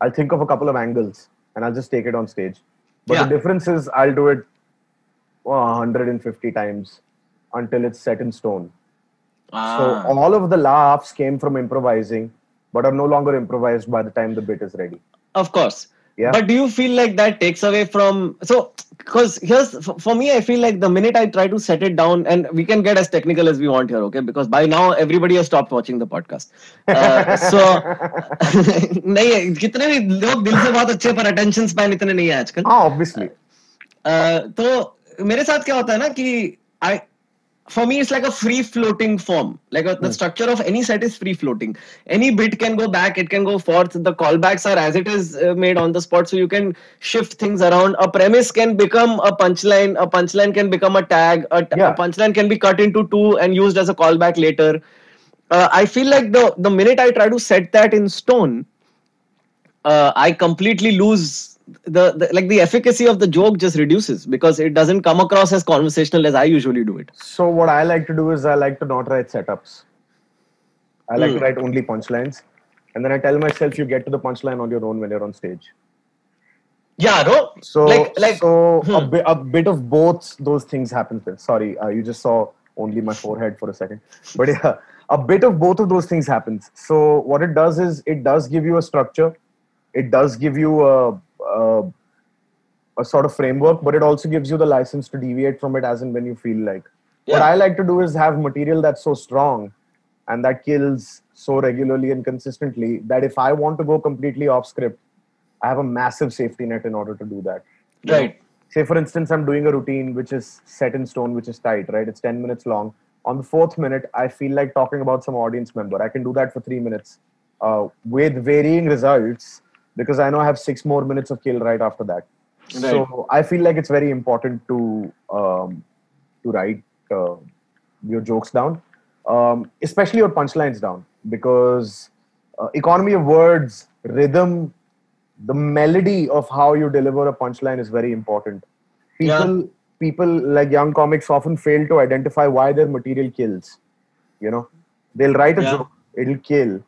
I'll think of a couple of angles and I'll just take it on stage. But the difference is I'll do it 150 times until it's set in stone. So all of the laughs came from improvising, but are no longer improvised by the time the bit is ready. Of course. Yeah. But do you feel like that takes away from, so because here's for me, I feel like the minute I try to set it down, and we can get as technical as we want here, okay, because by now everybody has stopped watching the podcast. So नहीं, कितने भी लोग दिल से बहुत अच्छे पर attention span इतने नहीं है आजकल. Obviously. तो मेरे साथ क्या होता है ना कि I for me it's like a free floating form, like the structure of any set is free floating. Any bit can go back, it can go forth, the callbacks are as it is made on the spot, so you can shift things around. A premise can become a punchline can become a tag, a punchline can be cut into two and used as a callback later. I feel like the minute I try to set that in stone, I completely lose the efficacy of the joke just reduces because it doesn't come across as conversational as I usually do it. So what I like to do is I like to not write setups. I like to write only punchlines, and then I tell myself you get to the punchline on your own when you're on stage. Yeah, no. So a bit of both those things happen. Sorry, you just saw only my forehead for a second, but yeah, a bit of both of those things happens. So what it does is it does give you a structure, it does give you a sort of framework, but it also gives you the license to deviate from it as and when you feel like. Yeah. What I like to do is have material that's so strong and that kills so regularly and consistently that if I want to go completely off script, I have a massive safety net in order to do that. Right. Say, for instance, I'm doing a routine which is set in stone, which is tight, right? It's 10 minutes long. On the 4th minute, I feel like talking about some audience member. I can do that for 3 minutes with varying results because I know I have 6 more minutes of kill right after that. Right. So I feel like it's very important to write your jokes down, especially your punchlines down, because economy of words, rhythm, the melody of how you deliver a punchline is very important. People like young comics often fail to identify why their material kills. You know, they'll write a joke, it'll kill.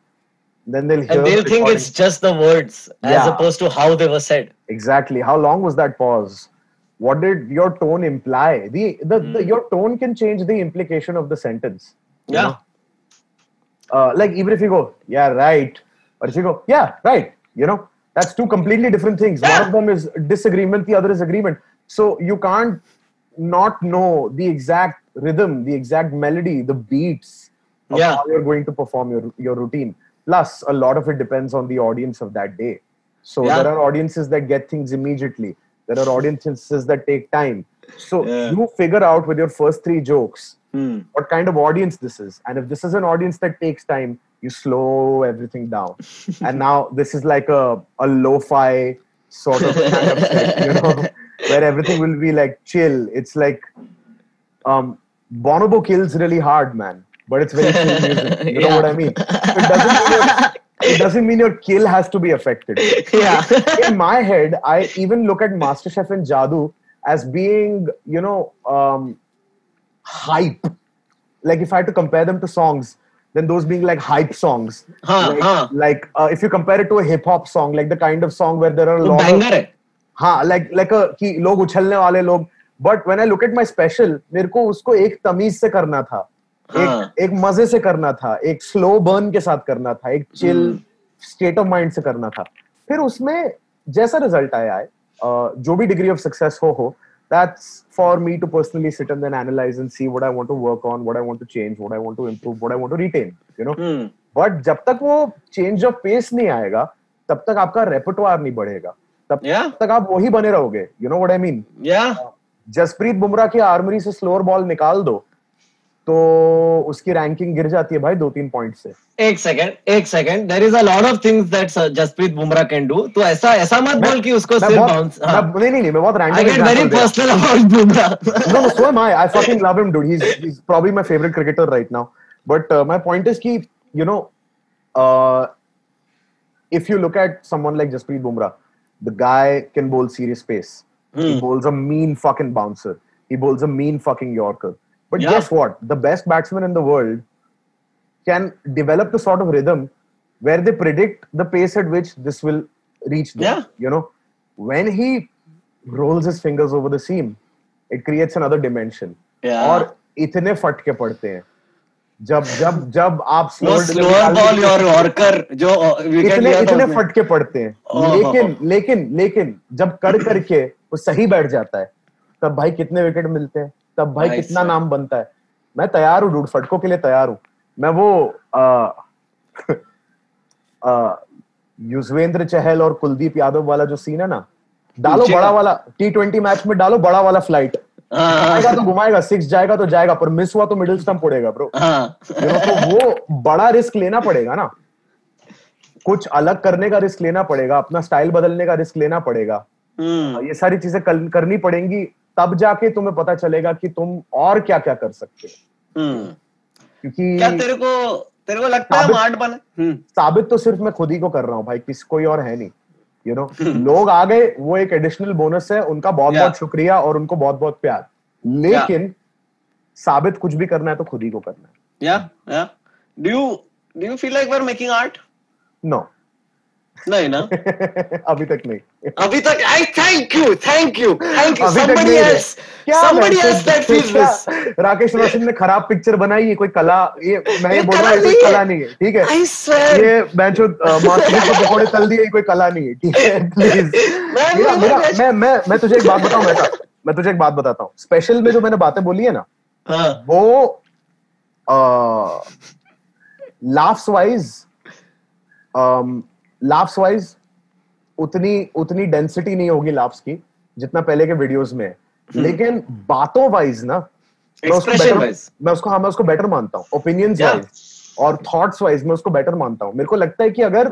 Then they'll hear and they'll think it's just the words as opposed to how they were said. Exactly. How long was that pause? What did your tone imply? Your tone can change the implication of the sentence. Yeah. Like even if you go, yeah, right. Or if you go, yeah, right. You know, that's two completely different things. Yeah. One of them is disagreement. The other is agreement. So you can't not know the exact rhythm, the exact melody, the beats of how you're going to perform your routine. Plus, a lot of it depends on the audience of that day. So there are audiences that get things immediately. There are audiences that take time. So you figure out with your first 3 jokes what kind of audience this is. And if this is an audience that takes time, you slow everything down. And now this is like a lo-fi sort of kind of shit, you know, where everything will be like chill. It's like Bonobo kills really hard, man. But it's very chill music. You know what I mean? It doesn't mean your kill has to be affected. Yeah. In my head, I even look at MasterChef and Jadoo as being, you know, hype. Like if I had to compare them to songs, then those being like hype songs. Like if you compare it to a hip hop song, like the kind of song where there are a lot banger of like a कि लोग उछलने वाले लोग. But when I look at my special, मेरे को उसको एक तमीज से करना था. एक मजे से करना था, एक स्लो बर्न के साथ करना था, एक चिल स्टेट ऑफ माइंड से करना था. फिर उसमें जैसा रिजल्ट आया है, जो भी डिग्री ऑफ सक्सेस हो, that's for me to personally sit and then analyze and see what I want to work on, what I want to change, what I want to improve, what I want to retain, you know. But जब तक वो change of pace नहीं आएगा, तब तक आपका repertoire नहीं बढ़ेगा, तब तक आप वही बने रहोगे. You know what I mean? Jasprit Bumrah की आर्मरी से स्लोअर बॉल निकाल दो तो उसकी रैंकिंग गिर जाती है भाई 2-3 पॉइंट से. एक second there is a lot of things that Jasprit Bumrah can do. तो ऐसा मत बोल कि उसको सिर्फ बाउंस. नहीं मैं बहुत random I get very personal about Bumrah. No, so am I fucking love him, dude. He's probably my favorite cricketer right now. But my point is कि you know if you look at someone like Jasprit Bumrah, the guy can bowl serious pace. He bowls a mean fucking bouncer. He bowls a mean fucking Yorker. But guess what? The best batsmen in the world can develop the sort of rhythm where they predict the pace at which this will reach them. You know, when he rolls his fingers over the seam, it creates another dimension. और इतने फटके पड़ते हैं जब आप slower ball और yorker जो इतने फटके पड़ते हैं. लेकिन जब करके वो सही बैठ जाता है, तब भाई कितने विकेट मिलते हैं, तब भाई कितना नाम बनता है. मैं तैयार हूँ डूड, फटकों के लिए तैयार हूँ. मैं वो युजवेंद्र चहल और कुलदीप यादव वाला जो सीन है ना, डालो बड़ा वाला T20 मैच में, डालो बड़ा वाला फ्लाइट, आएगा तो घुमाएगा, 6 जाएगा तो जाएगा, पर मिस हुआ तो मिडिल स्टंप पड़ेगा ब्रो। तो वो बड़ा रिस्क लेना पड़ेगा ना, कुछ अलग करने का रिस्क लेना पड़ेगा, अपना स्टाइल बदलने का रिस्क लेना पड़ेगा, ये सारी चीजें करनी पड़ेंगी, तब जाके तुम्हें पता चलेगा कि तुम और क्या क्या कर सकते हो। क्योंकि क्या तेरे को लगता है मार्ट बने? साबित तो सिर्फ मैं खुद ही को कर रहा हूँ भाई, किसी कोई और है नहीं। लोग आ गए, वो एक एडिशनल बोनस है, उनका बहुत बहुत शुक्रिया और उनको बहुत बहुत प्यार, लेकिन साबित कुछ भी करना है तो खुद ही को करना है। Do you feel like we're making art? No. नहीं ना? अभी तक नहीं। अभी तक thank you. Somebody else that feels this. Rakesh Roshan ने खराब पिक्चर बनाई, ये कोई कला, ये मैं ये बोल रहा हूँ, कोई कला नहीं है, ठीक है? ये बेंचो मास्टर को पकौड़े तल दिए, कोई कला नहीं है, ठीक है? प्लीज। मैं तुझे एक बात बताऊं बेटा, मैं तुझे एक बात बताता हूँ। स्पेशल में जो मैंने बातें बोली है ना, वो लाफ्स वाइज उतनी डेंसिटी नहीं होगी लाफ्स की जितना पहले के वीडियोस में है, लेकिन बातों वाइज ना मैं उसको बेटर मानता हूँ, ओपिनियंस वाइज और थॉट्स वाइज मैं उसको बेटर मानता हूँ। मेरे को लगता है कि अगर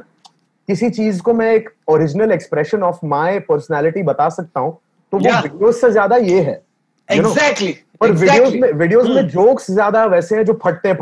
किसी चीज को मैं एक original expression of my personality बता सकता हूँ तो वो वीडियोस से ज्यादा ये है। Exactly. पर वीडियोस में जोक्स ज्यादा वैसे हैं जो फटते हैं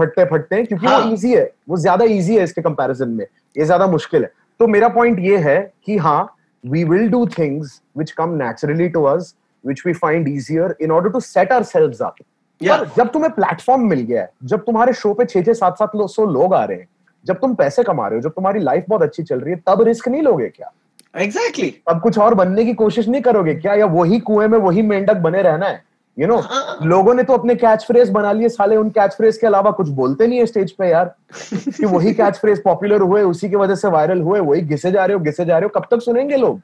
क्योंकि वो इजी है, वो ज्यादा इजी है इसके कंपैरिजन में, ये ज्यादा मुश्किल है। तो मेरा पॉइंट ये है कि हाँ, we will do things which come naturally to us, which we find easier in order to set ourselves up. पर जब तुम्हें प्लेटफॉर्म मिल गया है, जब तुम्हारे शो पे 600-700 लोग आ रहे हैं, जब तुम पैसे कमा रहे हो, जब तुम्हारी लाइफ बहुत अच्छी चल रही है, तब रिस्क नहीं लोगे क्या? Exactly. अब कुछ और बनने की कोशिश नहीं करोगे क्या, या वही कुएं में वही मेंढक बने रहना है? लोगों ने तो अपने कैच फ्रेज बना लिए, साले उन कैच फ्रेज के अलावा कुछ बोलते नहीं है स्टेज पे यार, कि वही कैच फ्रेज पॉपुलर हुए, उसी की वजह से वायरल हुए, वही घिसे जा रहे हो, कब तक सुनेंगे लोग?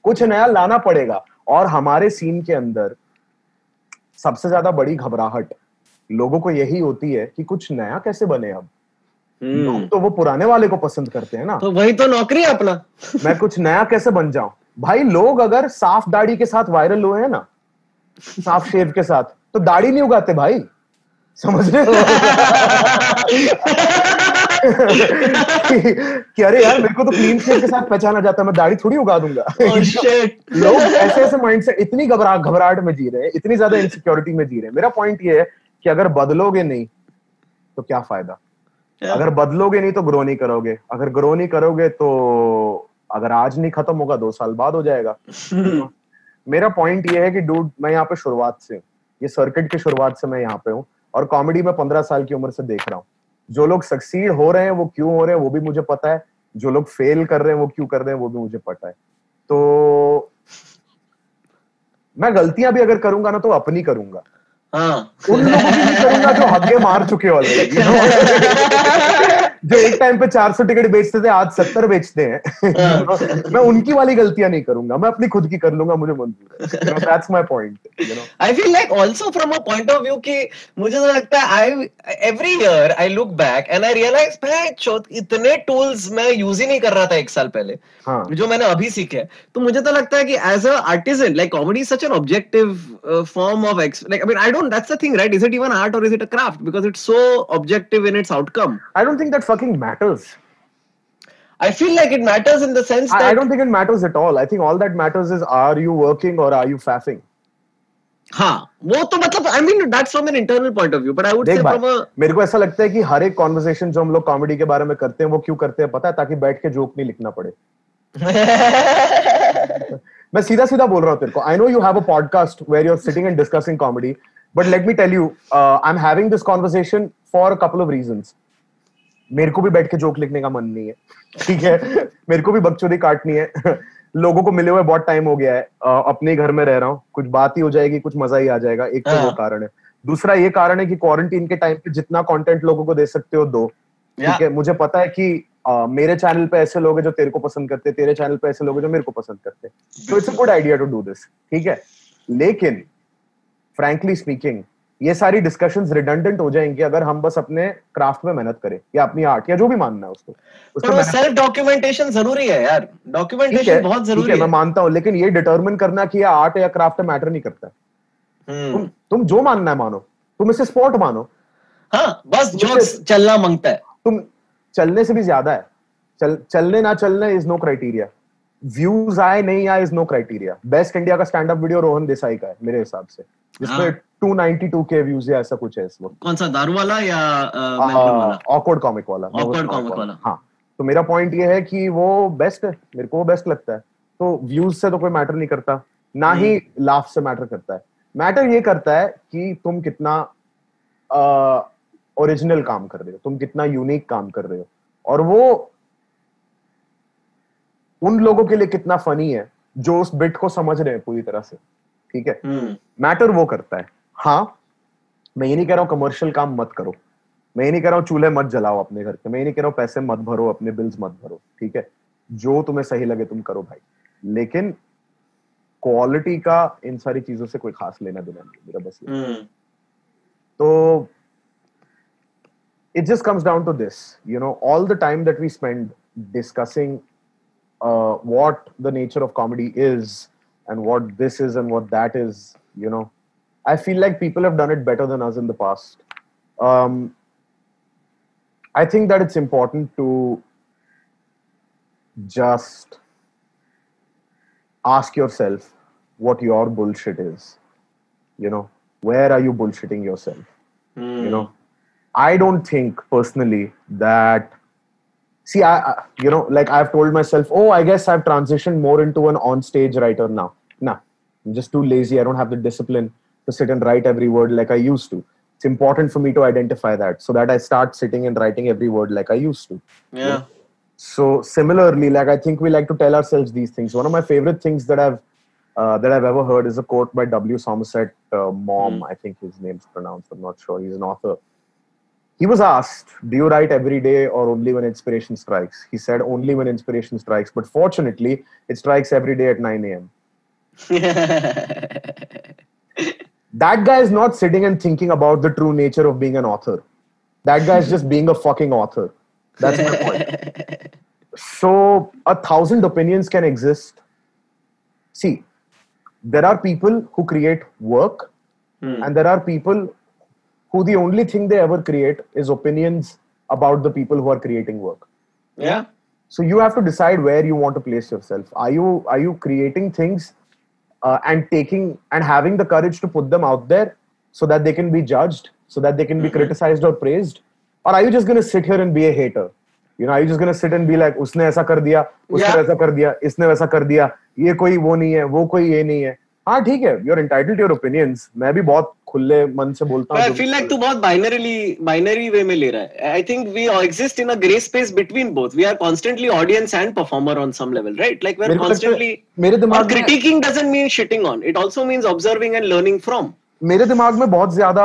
कुछ नया लाना पड़ेगा। और हमारे सीन के अंदर सबसे ज्यादा बड़ी घबराहट लोगों को यही होती है कि कुछ नया कैसे बने। अब लोग तो वो पुराने वाले को पसंद करते हैं ना, तो वही तो नौकरी है अपना। मैं कुछ नया कैसे बन जाऊं भाई? लोग अगर साफ दाढ़ी के साथ वायरल हुए हैं ना, साफ शेव के साथ, तो दाढ़ी नहीं उगाते भाई, समझ रहे हो? कि अरे यार मेरे को तो क्लीन शेव के साथ पहचाना जाता है, मैं दाढ़ी थोड़ी उगा दूंगा। लोग ऐसे माइंडसेट, इतनी घबराहट में जी रहे हैं, इतनी ज्यादा इनसिक्योरिटी में जी रहे हैं। मेरा पॉइंट ये है कि अगर बदलोगे नहीं तो क्या फायदा? अगर बदलोगे नहीं तो ग्रो नहीं करोगे, अगर ग्रो नहीं करोगे तो अगर आज नहीं खत्म होगा 2 साल बाद हो जाएगा। मेरा पॉइंट ये है कि डूड, मैं यहाँ पे शुरुआत से, ये सर्किट की शुरुआत से मैं यहाँ पे हूँ, और कॉमेडी में 15 साल की उम्र से देख रहा हूँ। जो लोग सक्सीड हो रहे हैं वो क्यों हो रहे हैं वो भी मुझे पता है, जो लोग फेल कर रहे हैं वो क्यों कर रहे हैं वो भी मुझे पता है। तो मैं गलतियां भी अगर करूंगा ना तो अपनी करूंगा, उन लोगों की नहीं करूंगा जो हग्गे मार चुके ऑलरेडी, जो एक टाइम पे 400 टिकट बेचते थे आज 70 बेचते हैं। मैं उनकी वाली गलतियां नहीं करूंगा, मैं अपनी खुद की कर लूंगा, मुझे मंजूर है। That's my point. I feel like also from a point of view कि मुझे तो लगता है every year I look back and I realize इतने tools मैं यूज ही नहीं कर रहा था 1 साल पहले, जो मैंने अभी सीखे। तो मुझे तो लगता है कि as a artisan, like comedy is such an objective form of like, I mean, I don't, that's the thing, right? Is it even art or is it a craft? Because it's so objective in its outcome. I don't think that fucking matters. I feel like it matters in the sense that I don't think it matters at all. I think all that matters is, are you working or are you faffing? हाँ, वो तो मतलब, I mean, that's from an internal point of view, but I would say from a, मेरे को ऐसा लगता है कि हर एक कॉन्वर्सेशन जो हम लोग कॉमेडी के बारे में करते हैं वो क्यों करते हैं पता है? ताकि बैठ के जोक नहीं लिखना पड़े। मैं सीधा सीधा बोल रहा हूँ तेरे को। I know you have a podcast where you're sitting and discussing comedy, but let me tell you, I'm having this conversation for a couple of reasons. मेरे को भी बैठ के जोक लिखने का मन नहीं है, ठीक है? मेरे को भी बकचोदी काटनी है। लोगों को मिले हुए बहुत टाइम हो गया है, अपने घर में रह रहा हूँ, कुछ बात ही हो जाएगी, कुछ मजा ही आ जाएगा। एक तो वो कारण है। दूसरा ये कारण है कि क्वारंटीन के टाइम पे जितना कंटेंट लोगों को दे सकते हो दो, ठीक है? मुझे पता है कि मेरे चैनल पे ऐसे लोग हैं जो तेरे को पसंद करते हैं, तेरे चैनल पे ऐसे लोग हैं जो मेरे को पसंद करते हैं। तो it's a good idea to do this, ठीक है? लेकिन फ्रैंकली स्पीकिंग, ये सारी डिस्कशंस रिडंडेंट हो जाएंगी अगर हम बस अपने क्राफ्ट में मेहनत करें या अपनी आर्ट या जो भी मानना है उसको पर वो सेल्फ डॉक्यूमेंटेशन जरूरी है यार, डॉक्यूमेंटेशन बहुत जरूरी है। मैं मानता हूँ, लेकिन ये डिटरमिन करना कि ये आर्ट या क्राफ्ट मैटर नहीं करता है। तुम जो मानना है मानो, तुम इसे स्पोर्ट मानो। हाँ, बस जोक्स चलना मांगता है। तुम चलने से भी ज्यादा है, चलने ना चलने इज नो क्राइटेरिया, व्यूज आए नहीं आए is no criteria. Best India का stand up video Rohan Desai का है मेरे हिसाब से, जिसमें 292K व्यूज या ऐसा कुछ है इस वक्त। कौन सा, दारू वाला या मैनपुन वाला? ऑकवर्ड कॉमिक वाला। ऑकवर्ड कॉमिक वाला। हाँ, तो मेरा पॉइंट ये है कि वो बेस्ट है, मेरे को वो बेस्ट लगता है। तो व्यूज से तो कोई मैटर नहीं करता, ना ही लाफ से मैटर करता है। मैटर ये करता है कि तुम कितना ओरिजिनल काम कर रहे हो, तुम कितना यूनिक काम कर रहे हो, और वो उन लोगों के लिए कितना फनी है जो उस बिट को समझ रहे हैं पूरी तरह से। ठीक है, मैटर वो करता है। हाँ, मैं ये नहीं कह रहा हूं कमर्शियल काम मत करो, मैं ये नहीं कह रहा हूं चूल्हे मत जलाओ अपने घर के, मैं ये नहीं कह रहा हूं पैसे मत भरो, अपने बिल्स मत भरो। ठीक है, जो तुम्हें सही लगे तुम करो भाई, लेकिन क्वालिटी का इन सारी चीजों से कोई खास लेना देना नहीं मेरा, बस ये। तो it just comes down to this, you know, all the time that we spend discussing what the nature of comedy is and what this is and what that is, you know, I feel like people have done it better than us in the past. I think that it's important to just ask yourself what your bullshit is. You know, where are you bullshitting yourself? You know, I don't think personally that, see, I you know, like I've told myself, oh, I guess I've transitioned more into an on-stage writer now. Nah, I'm just too lazy. I don't have the discipline to sit and write every word like I used to. It's important for me to identify that so that I start sitting and writing every word like I used to. Yeah. You know? So similarly, like I think we like to tell ourselves these things. One of my favorite things that I've ever heard is a quote by W. Somerset Maugham. I think his name's pronounced. I'm not sure. He's an author. He was asked, do you write every day or only when inspiration strikes? He said, only when inspiration strikes. But fortunately, it strikes every day at 9 a.m. That guy is not sitting and thinking about the true nature of being an author. That guy is just being a fucking author. That's my point. So 1,000 opinions can exist. See, there are people who create work and there are people who the only thing they ever create is opinions about the people who are creating work. Yeah. So you have to decide where you want to place yourself. Are you creating things and taking and having the courage to put them out there so that they can be judged, so that they can be criticized or praised? Or are you just going to sit here and be a hater? You know, are you just going to sit and be like, उसने ऐसा कर दिया, उसने वैसा कर दिया, इसने वैसा कर दिया, ये कोई वो नहीं है, वो कोई ये नहीं है. हाँ ठीक है, you're entitled to your opinions. मैं भी बहुत खुले मन से बोलता हूँ. I feel like तू बहुत binary way में ले रहा है. I think we exist in a gray space between both. We are constantly audience and performer on some level, right? Like we're constantly. मेरे दिमाग में critiquing doesn't mean shitting on. It also means observing and learning from. मेरे दिमाग में बहुत ज्यादा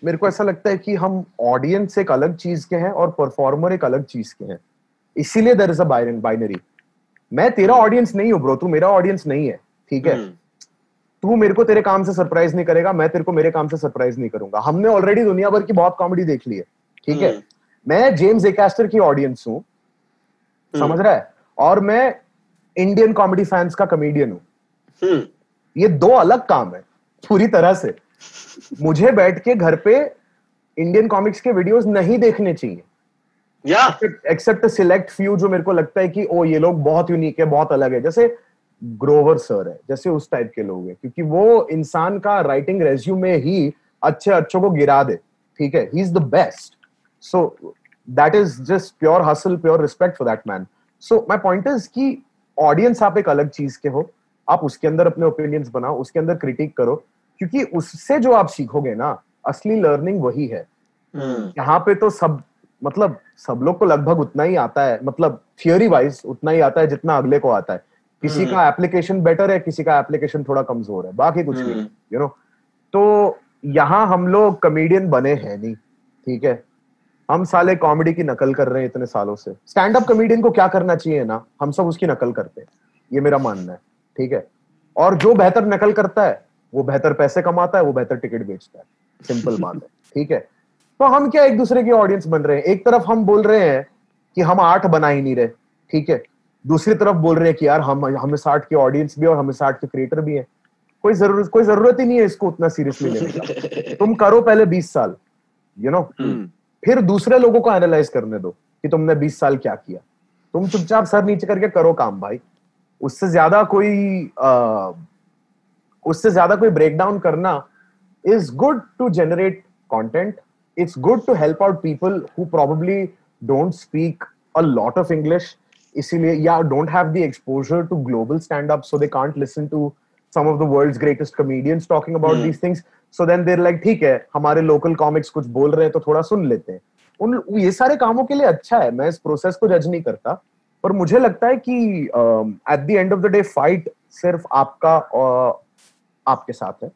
मेरे को ऐसा लगता है कि हम ऑडियंस एक अलग चीज के हैं और परफॉर्मर एक अलग चीज के हैं. इसीलिए देयर इज अ बाइनरी. मैं तेरा ऑडियंस नहीं हूं ब्रो, तू मेरा ऑडियंस नहीं है. ठीक है, तू मेरे को तेरे काम से सरप्राइज नहीं करेगा, मैं तेरे को मेरे काम से सरप्राइज नहीं करूंगा. हमने ऑलरेडी दुनिया भर की बहुत कॉमेडी देख ली है. ठीक है, मैं जेम्स एकास्टर की ऑडियंस हूं, समझ रहा है, और मैं इंडियन कॉमेडी फैंस का कॉमेडियन हूं. ये दो अलग काम है पूरी तरह से. मुझे बैठ के घर पे इंडियन कॉमिक्स के वीडियोस नहीं देखने चाहिए, एक्सेप्ट सिलेक्ट फ्यू जो मेरे को लगता है कि ओ ये लोग बहुत यूनिक है, बहुत अलग है, जैसे ग्रोवर सर है, जैसे उस टाइप के लोग हैं, क्योंकि वो इंसान का राइटिंग रेज्यूमे ही अच्छों को गिरा दे. ठीक है, he is the best. So that is just pure hustle, pure respect for that man. So my point is कि ऑडियंस आप एक अलग चीज के हो, आप उसके अंदर अपने ओपिनियंस बनाओ, उसके अंदर क्रिटिक करो, क्योंकि उससे जो आप सीखोगे ना, असली लर्निंग वही है. यहाँ पे तो सब लोग को लगभग उतना ही आता है, मतलब थियोरी वाइज उतना ही आता है जितना अगले को आता है. किसी का एप्लीकेशन बेटर है, किसी का एप्लीकेशन थोड़ा कमजोर है, बाकी कुछ नहीं. यू नो, तो यहाँ हम लोग कॉमेडियन बने हैं नहीं. ठीक है, हम साले कॉमेडी की नकल कर रहे हैं इतने सालों से. स्टैंड अप कॉमेडियन को क्या करना चाहिए ना, हम सब उसकी नकल करते हैं, ये मेरा मानना है. ठीक है, और जो बेहतर नकल करता है वो बेहतर पैसे कमाता है, वो बेहतर टिकट बेचता है, सिंपल बात है, ठीक है। तो हम क्या एक दूसरे की ऑडियंस बन रहे हैं? एक तरफ हम बोल रहे हैं कि हम 8 बना ही नहीं रहे, ठीक है, दूसरी तरफ बोल रहे हैं कि यार हमें 60 की ऑडियंस भी और हमें 60 के क्रिएटर भी है। कोई जरूरत ही नहीं है इसको उतना सीरियसली लेने का। तुम करो पहले 20 साल, यू नो, फिर दूसरे लोगों को एनालाइज करने दो कि तुमने 20 साल क्या किया। तुम चुपचाप सर नीचे करके करो काम भाई। उससे ज्यादा कोई ब्रेकडाउन करना is good to generate content. It's good to help out people who probably don't speak a lot of English, इसीलिए या don't have the exposure to global stand-up, so they can't listen to some of the world's greatest comedians talking about these things. So then they're like, ठीक है, हमारे local comics कुछ बोल रहे हैं तो थोड़ा सुन लेते हैं। ये सारे कामों के लिए अच्छा है, मैं इस प्रोसेस को जज नहीं करता, पर मुझे लगता है कि at the end of the day fight सिर्फ आपके साथ है,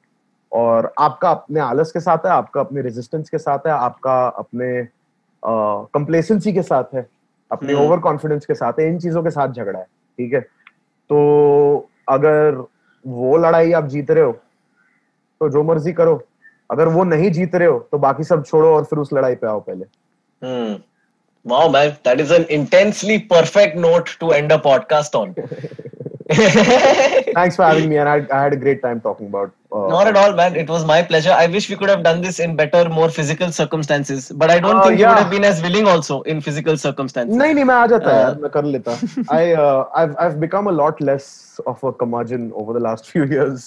और आपका अपने आलस के साथ है, आपका अपने रेजिस्टेंस के साथ है, आपका अपने कंप्लेसेंसी के साथ है, अपने ओवर कॉन्फिडेंस के साथ है, इन चीजों के साथ झगड़ा है, ठीक है। तो अगर वो लड़ाई आप जीत रहे हो तो जो मर्जी करो, अगर वो नहीं जीत रहे हो तो बाकी सब छोड़ो और फिर उस लड़ाई पे आओ पहले। Wow, man, that is an intensely perfect note to end a podcast on. Thanks for having me, and I had a great time talking about. Not at all, man. It was my pleasure. I wish we could have done this in better, more physical circumstances, but I don't think you would have been as willing also in physical circumstances. नहीं, मैं आ जाता यार, मैं कर लेता। I've become a lot less of a curmudgeon over the last few years.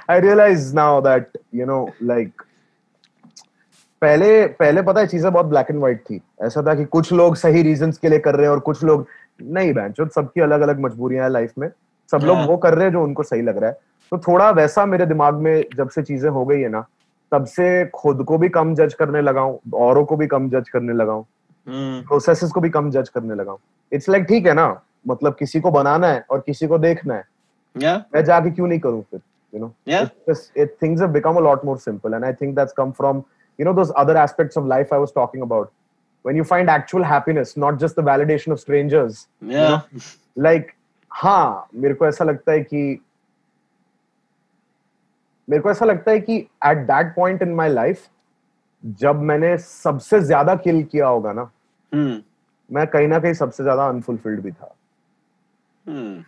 I realize now that, you know, like पहले पता है चीजें बहुत ब्लैक एंड व्हाइट थी। ऐसा था कि कुछ लोग सही रीजंस के लिए कर रहे हैं और कुछ लोग नहीं। बैंचोद, सबकी अलग अलग मजबूरियां हैं लाइफ में, सब लोग वो कर रहे हैं जो उनको सही लग रहा है। तो थोड़ा वैसा मेरे दिमाग में जब से चीजें हो गई है ना, तब से खुद को भी कम जज करने लगा हूँ, औरों को भी कम जज करने लगा हूँ, प्रोसेसेस को भी कम जज करने लगा हूँ। इट्स लाइक ठीक है ना, मतलब किसी को बनाना है और किसी को देखना है, मैं जाके क्यों नहीं करूँ फिर, you know? Things have become a lot more simple, and I think that's come from, you know, those other aspects of life I was talking about. When you find actual happiness, not just the validation of strangers. You know? Like, हाँ, मेरे को ऐसा लगता है कि at that point in my life, जब मैंने सबसे ज्यादा किल किया होगा ना, मैं कहीं ना कहीं सबसे ज्यादा अनफुलफिल्ड भी था।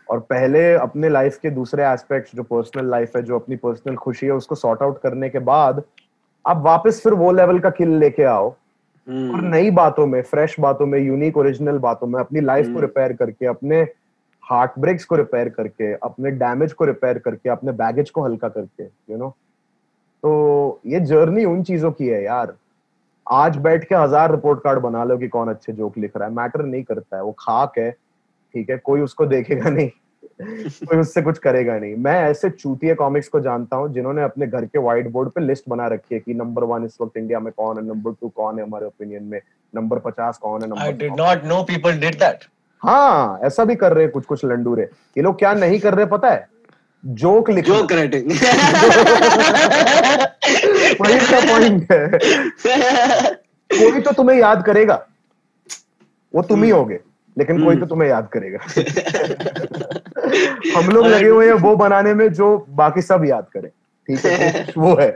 और पहले अपने लाइफ के दूसरे एस्पेक्ट्स, जो पर्सनल लाइफ है, जो अपनी पर्सनल खुशी है, उसको सॉर्ट आउट करने के बाद आप वापस फिर वो लेवल का किल लेके आओ और नई बातों में, फ्रेश बातों में, यूनिक ओरिजिनल बातों में अपनी लाइफ को रिपेयर करके, अपने हार्ट ब्रेक्स को रिपेयर करके, अपने डैमेज को रिपेयर करके, अपने बैगेज को हल्का करके, यू नो। तो ये जर्नी उन चीजों की है यार। आज बैठ के 1000 रिपोर्ट कार्ड बना लो कि कौन अच्छे जोक लिख रहा है, मैटर नहीं करता है, वो खाक है, ठीक है, कोई उसको देखेगा नहीं, कोई उससे कुछ करेगा नहीं। मैं ऐसे चूतिया कॉमिक्स को जानता हूँ जिन्होंने अपने घर के व्हाइट बोर्ड पे लिस्ट बना रखी है कि नंबर 1 इस वक्त इंडिया में कौन है, नंबर 2 कौन है हमारे ओपिनियन में, नंबर 50 कौन है, number I did not know people did that. हाँ, ऐसा भी कर रहे हैं कुछ लंडूरे। ये लोग क्या नहीं कर रहे पता है? जोक लिखना, जोक राइटिंग। वही का पॉइंट है। कोई तो तुम्हें याद करेगा, वो तुम ही होगे, लेकिन कोई तो तुम्हें याद करेगा। हम लोग लगे हुए हैं वो बनाने में जो बाकी सब याद करें, ठीक है, वो है।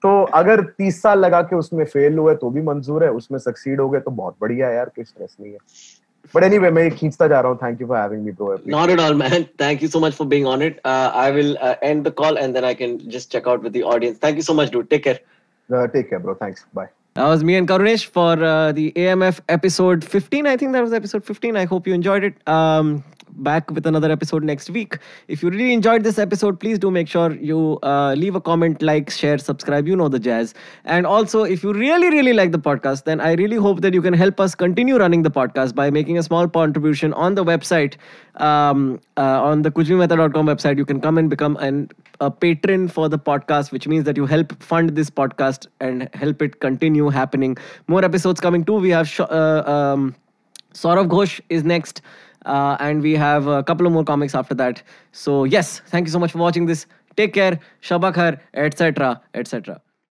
तो अगर 30 साल लगा के उसमें फेल हुए तो भी मंजूर है, उसमें सक्सीड हो गए तो बहुत बढ़िया है यार, कोई स्ट्रेस नहीं है। But anyway, मैं खींचता जा रहा हूँ। Thank you for having me, bro. Not at all, man. Thank you so much for being on it. I will end the call and then I can just check out with the audience. Thank you so much, dude. Take care. Take care, bro. Thanks. Bye. That was me and Karunesh for the AMF episode 15. I think that was episode 15. I hope you enjoyed it. Back with another episode next week. If you really enjoyed this episode, please do make sure you leave a comment, like, share, subscribe, you know the jazz. And also, if you really like the podcast, then I really hope that you can help us continue running the podcast by making a small contribution on the website. On the kuchbhimehta.com website, you can come and become a patron for the podcast, which means that you help fund this podcast and help it continue happening. More episodes coming too. We have Saurav Ghosh is next. And we have a couple of more comics after that. So yes, thank you so much for watching this. Take care, Shabakar, etc., etc.